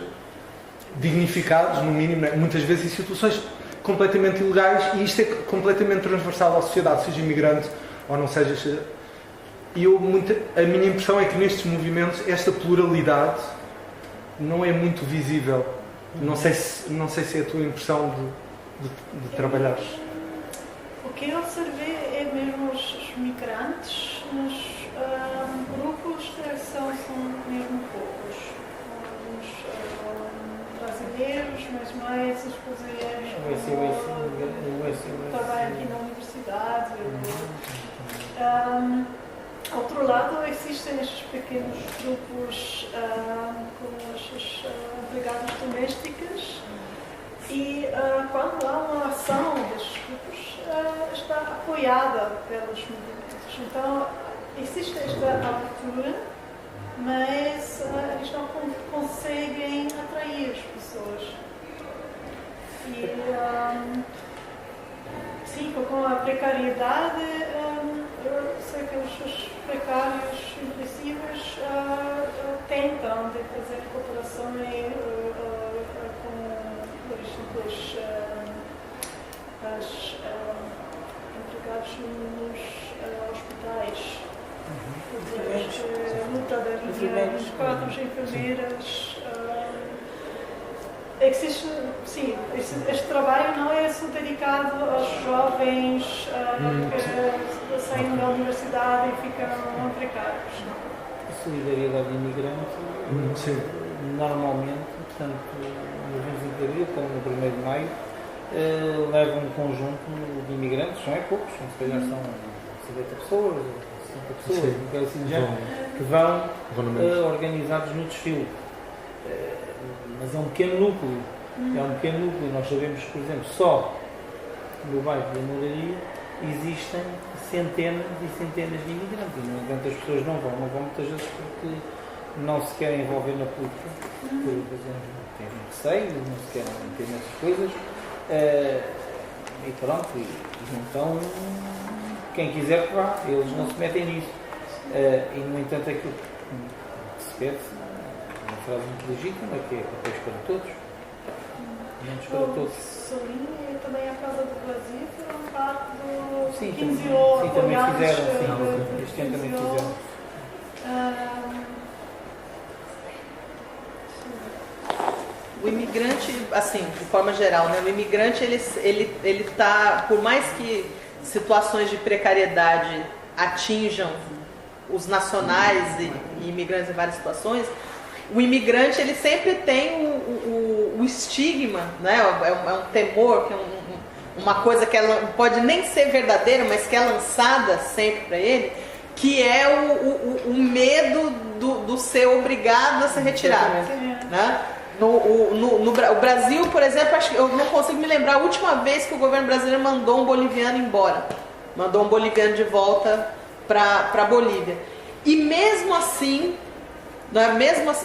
dignificados, no mínimo, né? Muitas vezes em situações completamente ilegais, e isto é completamente transversal à sociedade, seja imigrante ou não seja... E a minha impressão é que nestes movimentos esta pluralidade não é muito visível. Não sei se é a tua impressão de trabalhares. O que eu observei é mesmo os migrantes nos grupos que são mesmo poucos. brasileiros, mas mais os brasileiros que trabalham aqui na universidade. Outro lado, existem estes pequenos grupos com as empregadas domésticas e quando há uma ação destes grupos, está apoiada pelos movimentos. Então, existe esta abertura, mas eles não conseguem atrair as pessoas. E, sim, com a precariedade, eu sei que os precários intensivos tentam de fazer cooperações com, por exemplo, as empregados nos hospitais. Lutadarias, quadros, enfermeiras. Existe, sim, este trabalho não é só dedicado aos jovens que saem da universidade e ficam precários. A solidariedade imigrante, normalmente, tanto no 25 de Abril como no 1º de Maio, leva um conjunto de imigrantes, não é poucos, se calhar são 50 pessoas, 60 pessoas, assim já, que vão organizados no desfile. Mas é um pequeno núcleo, Nós sabemos, por exemplo, só no bairro da Moraria existem centenas e centenas de imigrantes. E, no entanto, as pessoas não vão muitas vezes porque não se querem envolver na política, por exemplo, têm receio, não se querem meter nessas coisas. E pronto, então, quem quiser que vá, eles não se metem nisso. E, no entanto, aquilo que se pede, uma frase muito legítima, que é papéis para todos, menos para todos. Solim e também a Casa do Brasil foram parte do Sim, 15 também fizeram, este ano também fizeram. O imigrante, assim, de forma geral, né? O imigrante, ele tá, por mais que situações de precariedade atinjam os nacionais e imigrantes em várias situações, o imigrante, ele sempre tem o estigma, né? É um temor, que é uma coisa que pode nem ser verdadeira, mas que é lançada sempre para ele, que é o medo do ser obrigado a ser retirado, né? O Brasil, por exemplo, eu não consigo me lembrar a última vez que o governo brasileiro mandou um boliviano embora. Mandou um boliviano de volta para a Bolívia. E mesmo assim,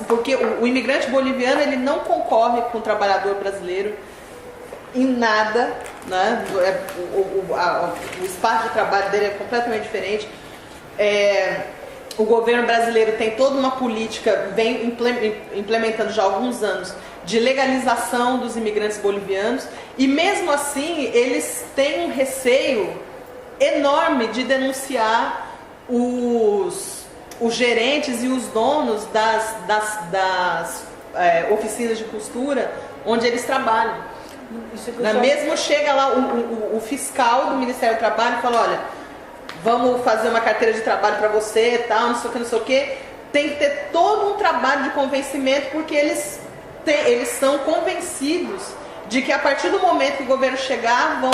porque o imigrante boliviano, ele não concorre com o trabalhador brasileiro em nada, né? O espaço de trabalho dele é completamente diferente. O governo brasileiro tem toda uma política, vem implementando já há alguns anos, de legalização dos imigrantes bolivianos, e mesmo assim eles têm um receio enorme de denunciar os gerentes e os donos das oficinas de costura onde eles trabalham. Mesmo chega lá o fiscal do Ministério do Trabalho e fala, olha, vamos fazer uma carteira de trabalho para você, tal, não sei o que. Tem que ter todo um trabalho de convencimento, porque eles são convencidos de que a partir do momento que o governo chegar, vão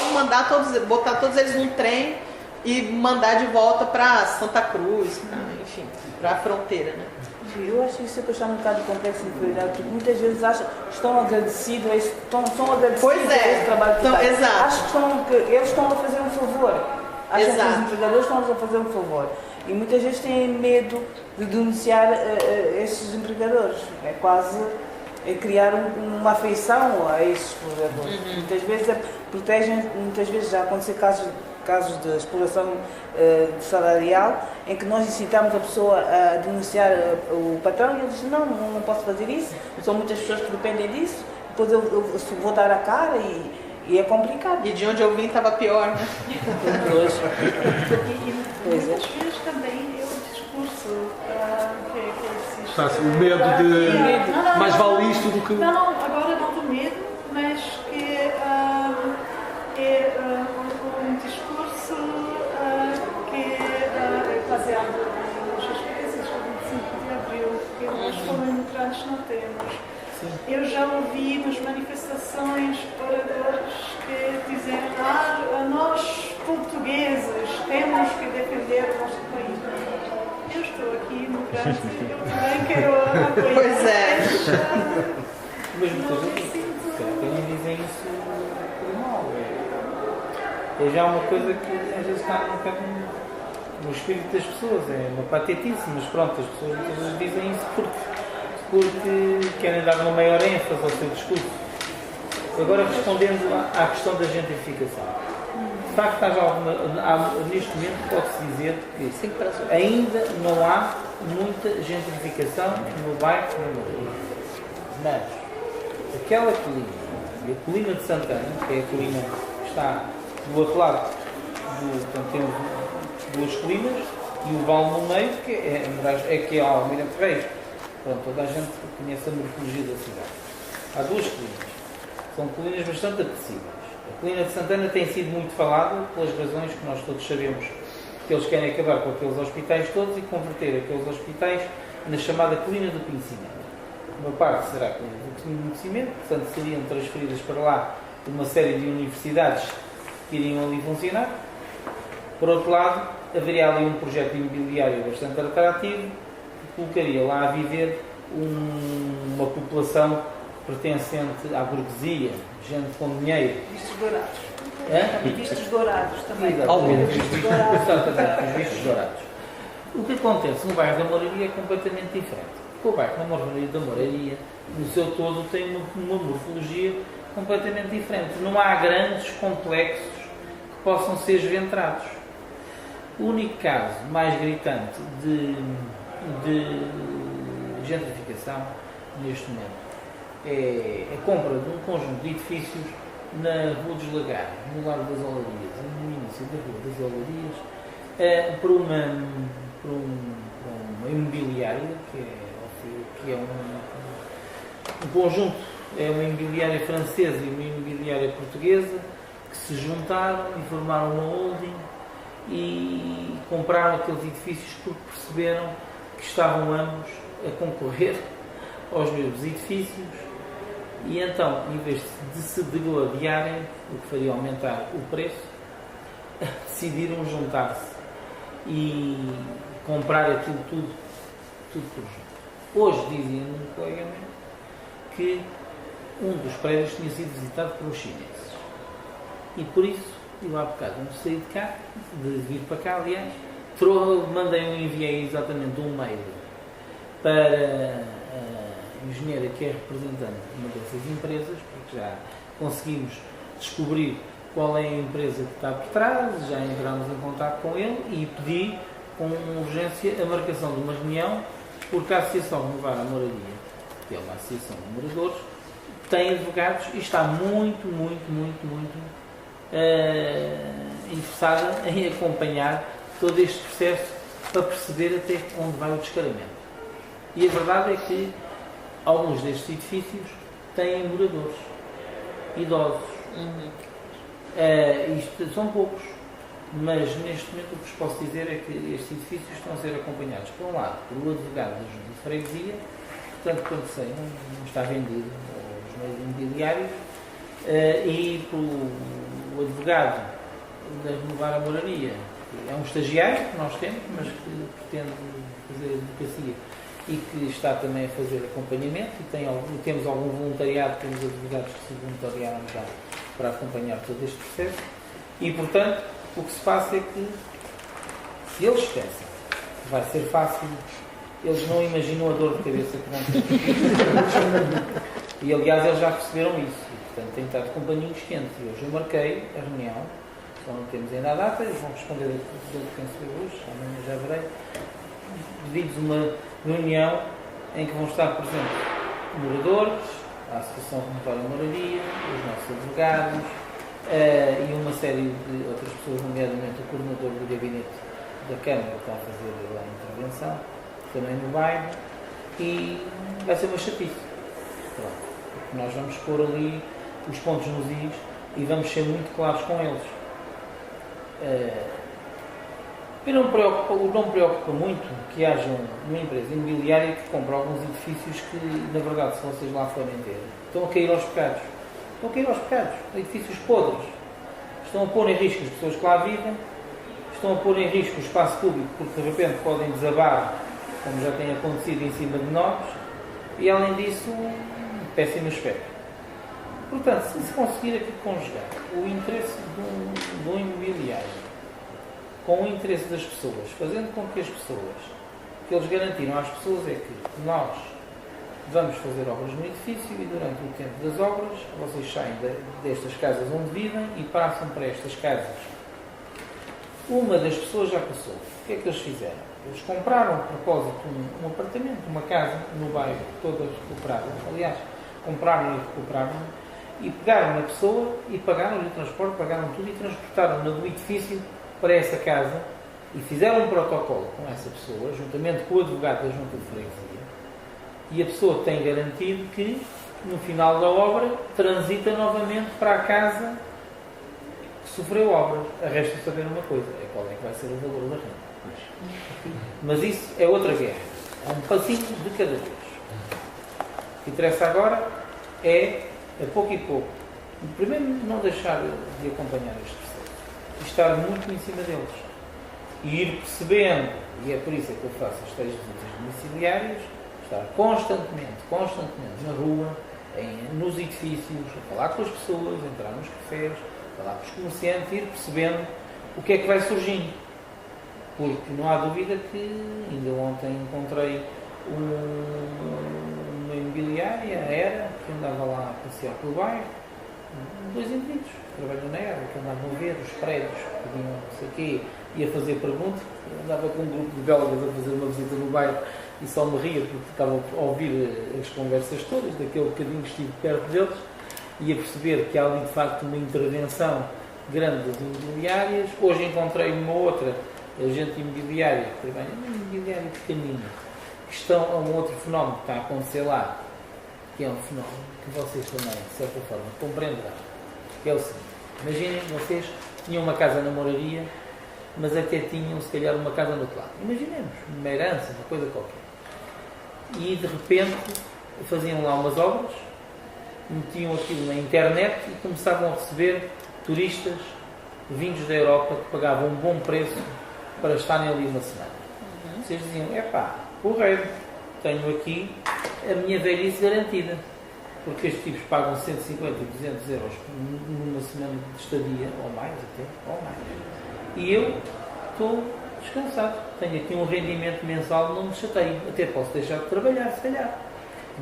botar todos eles num trem e mandar de volta para Santa Cruz, enfim, para a fronteira, né? Eu acho isso que eu chamo um bocado de complexo de inferioridade, porque muitas vezes acham que estão agradecidos a esse trabalho que fazem. Exato. Acham que eles estão a fazer um favor. Acham que os empregadores estão a fazer um favor. E muitas vezes têm medo de denunciar esses empregadores. É quase criar uma afeição a esses empregadores. Muitas vezes protegem, muitas vezes já aconteceu casos de exploração salarial, em que nós incitamos a pessoa a denunciar o patrão, e ele diz, não posso fazer isso, são muitas pessoas que dependem disso, depois eu vou dar a cara e é complicado. E de onde eu vim estava pior, né? Muitas vezes também é o discurso que existe. O medo de mais vale isto do que... Não, agora não do medo, mas que é um discurso que é baseado nas experiências do 25 de Abril, que nós como imigrantes não temos. Eu já ouvi acusações, oradores que dizem nós portugueses temos que defender o nosso país. Eu estou aqui no Brasil, eu também quero apoiar. Pois é. Mas muitas vezes também dizem isso por mal. É já uma coisa que às vezes está um bocado no espírito das pessoas, é uma patetice, mas pronto, as pessoas muitas vezes dizem isso porque querem dar uma maior ênfase ao seu discurso. Agora, respondendo à questão da gentrificação, de facto, neste momento pode-se dizer que ainda não há muita gentrificação no bairro de Madrid. Mas aquela colina, a colina de Santana, que é a colina que está do outro lado, portanto, temos duas colinas e o vale no meio, que é a Almirante Reis. Pronto, toda a gente conhece a morfologia da cidade. Há duas colinas. São colinas bastante apetecíveis. A colina de Santana tem sido muito falada pelas razões que nós todos sabemos, que eles querem acabar com aqueles hospitais todos e converter aqueles hospitais na chamada colina do conhecimento. Uma parte será a colina do conhecimento, portanto seriam transferidas para lá uma série de universidades que iriam ali funcionar. Por outro lado, haveria ali um projeto imobiliário bastante atrativo que colocaria lá a viver uma população pertencente à burguesia, gente com dinheiro. Vistos dourados. É? Vistos dourados também. Exatamente, os vistos dourados. O que acontece no bairro da Moraria é completamente diferente. O bairro da Moraria, no seu todo, tem uma morfologia completamente diferente. Não há grandes complexos que possam ser esventrados. O único caso mais gritante de gentrificação neste momento é a compra de um conjunto de edifícios na Rua dos Lagares, no Largo das Olarias, no início da Rua das Olarias, por uma imobiliária que é um conjunto, é uma imobiliária francesa e uma imobiliária portuguesa que se juntaram e formaram uma holding e compraram aqueles edifícios porque perceberam que estavam ambos a concorrer aos mesmos edifícios e então, em vez de se degladiarem, o que faria aumentar o preço, decidiram juntar-se e comprar aquilo tudo por junto. Hoje dizia um colega meu que um dos prédios tinha sido visitado pelos chineses e por isso eu há bocado não saí de cá, de vir para cá, aliás, enviei exatamente um mail para a engenheira que é representante de uma dessas empresas, porque já conseguimos descobrir qual é a empresa que está por trás, já entramos em contato com ele e pedi com urgência a marcação de uma reunião, porque a Associação Renovar a Moradia, que é uma associação de moradores, tem advogados e está muito interessada em acompanhar todo este processo para perceber até onde vai o descaramento. E a verdade é que alguns destes edifícios têm moradores, idosos. Isto são poucos, mas neste momento o que vos posso dizer é que estes edifícios estão a ser acompanhados, por um lado, pelo advogado da Junta de Freguesia, portanto, quando sei, não está vendido aos meios imobiliários, e pelo advogado da Renovar a Moraria, que é um estagiário que nós temos, mas que pretende fazer advocacia e que está também a fazer acompanhamento e temos algum voluntariado, temos advogados que se voluntariaram já para acompanhar todo este processo e, portanto, o que se passa é que se eles pensam que vai ser fácil, eles não imaginam a dor de cabeça que vão ter. E, aliás, eles já perceberam isso e, portanto, têm estado companheiros quentes. E hoje eu marquei a reunião, só não temos ainda a data, eles vão responder a tudo que penso hoje, amanhã já verei. Pedimos uma reunião em que vão estar presentes moradores, a Associação Renovar a Moradia, os nossos advogados e uma série de outras pessoas, nomeadamente o coordenador do gabinete da Câmara, que está a fazer a intervenção, também no bairro, e vai ser uma chatice. Pronto. Porque nós vamos pôr ali os pontos nos is e vamos ser muito claros com eles. Não me preocupa muito que haja uma empresa imobiliária que compra alguns edifícios que, na verdade, se vocês lá forem ver, estão a cair aos pecados. estão a cair aos pecados, edifícios podres, estão a pôr em risco as pessoas que lá vivem, estão a pôr em risco o espaço público, porque de repente podem desabar, como já tem acontecido em cima de nós, e além disso, um péssimo aspecto. Portanto, se conseguir aqui conjugar o interesse do imobiliário com o interesse das pessoas, fazendo com que as pessoas, que eles garantiram às pessoas é que nós vamos fazer obras no edifício e durante o tempo das obras vocês saem destas casas onde vivem e passam para estas casas. Uma das pessoas já passou. O que é que eles fizeram? Eles compraram a propósito um apartamento, uma casa no bairro, todas recuperadas. Aliás, compraram e recuperaram e pegaram na pessoa e pagaram-lhe o transporte, pagaram tudo e transportaram-na do edifício para essa casa e fizeram um protocolo com essa pessoa, juntamente com o advogado da junta de freguesia, e a pessoa tem garantido que, no final da obra, transita novamente para a casa que sofreu obras. Resta saber uma coisa, é qual é que vai ser o valor da renda. Mas isso é outra guerra. É um passinho de cada vez. O que interessa agora é, a pouco e pouco, primeiro não deixar de acompanhar este processo e estar muito em cima deles. E ir percebendo, e é por isso que eu faço as 3 visitas domiciliárias, estar constantemente na rua, nos edifícios, a falar com as pessoas, entrar nos cafés, falar com os comerciantes, ir percebendo o que é que vai surgindo. Porque não há dúvida que ainda ontem encontrei uma imobiliária, a Era, que andava lá a passear pelo bairro, 2 indivíduos que trabalham na Era, que andavam a ver os prédios, pediam não sei o quê, e a fazer perguntas. Eu andava com um grupo de belgas a fazer uma visita no bairro e só me ria porque estava a ouvir as conversas todas, daquele bocadinho que estive perto deles, e a perceber que há ali de facto uma intervenção grande das imobiliárias. Hoje encontrei uma outra agente imobiliária, uma imobiliária pequenina, que estão a um outro fenómeno que está a acontecer lá, que é um fenómeno que vocês também, de certa forma, compreenderão, que é o seguinte: imaginem, vocês tinham uma casa na moraria, mas até tinham, se calhar, uma casa no outro lado. Imaginemos, uma herança, uma coisa qualquer. E, de repente, faziam lá umas obras, metiam aquilo na internet e começavam a receber turistas vindos da Europa que pagavam um bom preço para estarem ali uma semana. Vocês diziam: epá, porreiro, tenho aqui a minha velhice garantida, porque estes tipos pagam 150 e 200 euros numa semana de estadia, ou mais até, ou mais. E eu estou descansado, tenho aqui um rendimento mensal, não me chateio, até posso deixar de trabalhar, se calhar.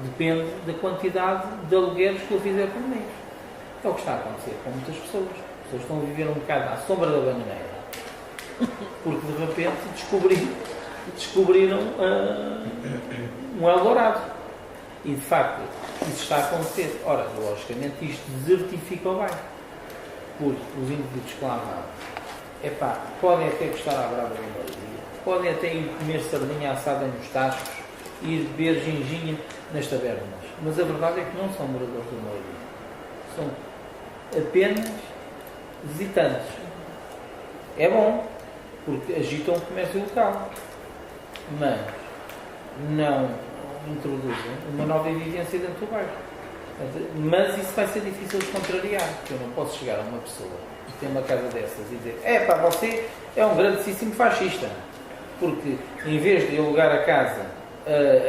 Depende da quantidade de alugueres que eu fizer por mês. É o que está a acontecer com muitas pessoas. As pessoas estão a viver um bocado à sombra da bananeira, porque de repente descobriram um Eldorado. E de facto, isso está a acontecer. Ora, logicamente, isto desertifica o bairro, porque os indivíduos que lá vão, epá, podem até gostar à brava da moradia, podem até ir comer sardinha assada nos tascos e ir beber ginginha nas tabernas, mas a verdade é que não são moradores da moradia, são apenas visitantes. É bom, porque agitam o comércio local, mas não introduzem uma nova vivência dentro do bairro. Mas isso vai ser difícil de contrariar, porque eu não posso chegar a uma pessoa que tem uma casa dessas e dizer: pá, você é um grandíssimo fascista, porque em vez de alugar a casa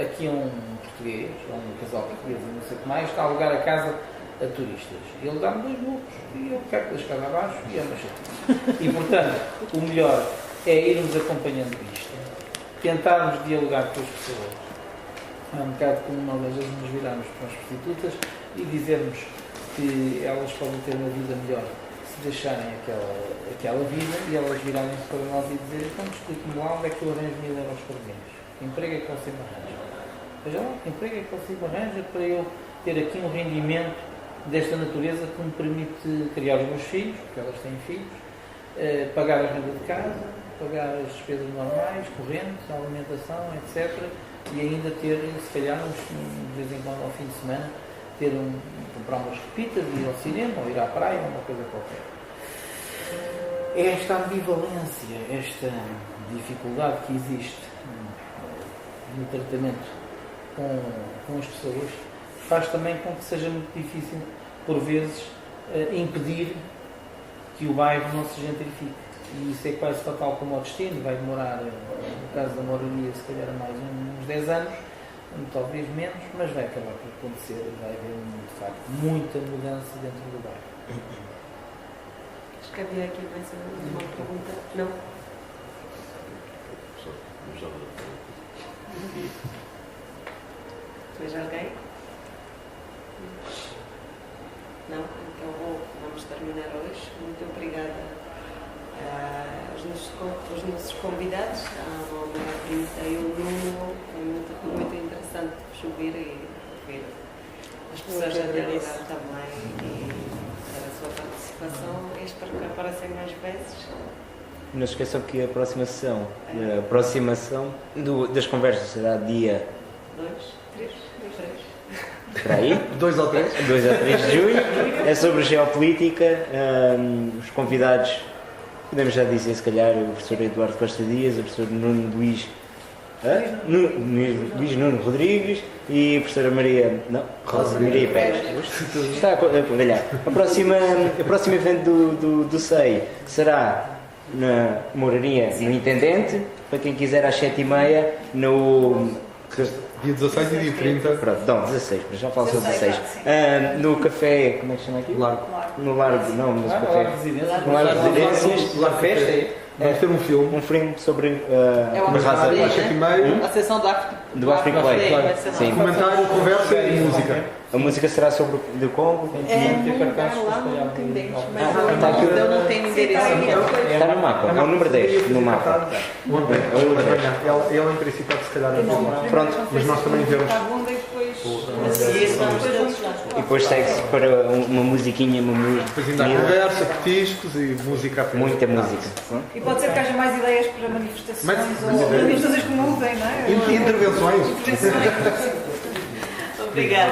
aqui a um português, a um casal português e não sei o que mais, está a alugar a casa a turistas. Ele dá-me 2 lucros e eu quero das casas abaixo e é uma chatice. E portanto, o melhor é irmos acompanhando isto, tentarmos dialogar com as pessoas. É um bocado como nós às vezes nos virarmos para as prostitutas e dizermos que elas podem ter uma vida melhor se deixarem aquela vida, e elas virarem-se para nós e dizerem: então explique-me lá onde é que eu arranjo 1000 euros por mês. Que emprego é que você me arranja? Veja lá, que emprego é que você me arranja para eu ter aqui um rendimento desta natureza que me permite criar os meus filhos, porque elas têm filhos, pagar a renda de casa, pagar as despesas normais, correntes, a alimentação, etc. E ainda ter, se calhar, de vez em quando, ao fim de semana, comprar umas repitas, ir ao cinema, ou ir à praia, uma coisa qualquer. Esta ambivalência, esta dificuldade que existe no tratamento com as pessoas, faz também com que seja muito difícil por vezes, impedir que o bairro não se gentrifique. E isso é quase fatal como o destino, vai demorar, no caso da moradia, se calhar mais uns 10 anos, talvez menos, mas vai acabar por acontecer, vai haver, de facto, muita mudança dentro do bairro. Acho que havia aqui mais uma pergunta. Não? Mais alguém? Não? Então vamos terminar hoje. Muito obrigada aos nossos convidados, a Maria Brita e o Nuno. Foi muito interessante ouvir e ouvir as pessoas a dialogar também e dar a sua participação. E espero que apareçam mais vezes. Não se esqueçam que a aproximação das conversas será dia 2, 3. Para aí? 2 ou 3? 2 a 3 de junho. É sobre geopolítica. Os convidados, podemos já dizer, se calhar, o professor Eduardo Costa Dias, o professor Luís Nuno Rodrigues e a professora Rosa Maria Pérez. Está a convalhar. O próximo evento do SEI será na Moraria, no Intendente, para quem quiser às 7h30, no... Dia 16 e dia 30. Pronto, não, 16, mas já falo só 16. No café, como é que chama aqui? Largo. No Largo, não, mas café. No Largo de Residências. Largo Festa. Vamos ter um filme. Um filme sobre uma raça. A sessão do African Play. Sim. Comentário, conversa e música. A música será sobre o Congo. Num lugar lá no Intendente, mas eu não tenho endereço aqui. Está no mapa, é o número 10 no mapa. Ele em princípio se calhar é Pronto. mas nós também vemos. E depois segue-se para uma musiquinha, Depois ainda há conversa, petiscos e música. Muita música. E pode ser que haja mais ideias para manifestações Mais ou ideias. manifestações que mudem, não é? Intervenções. Obrigada.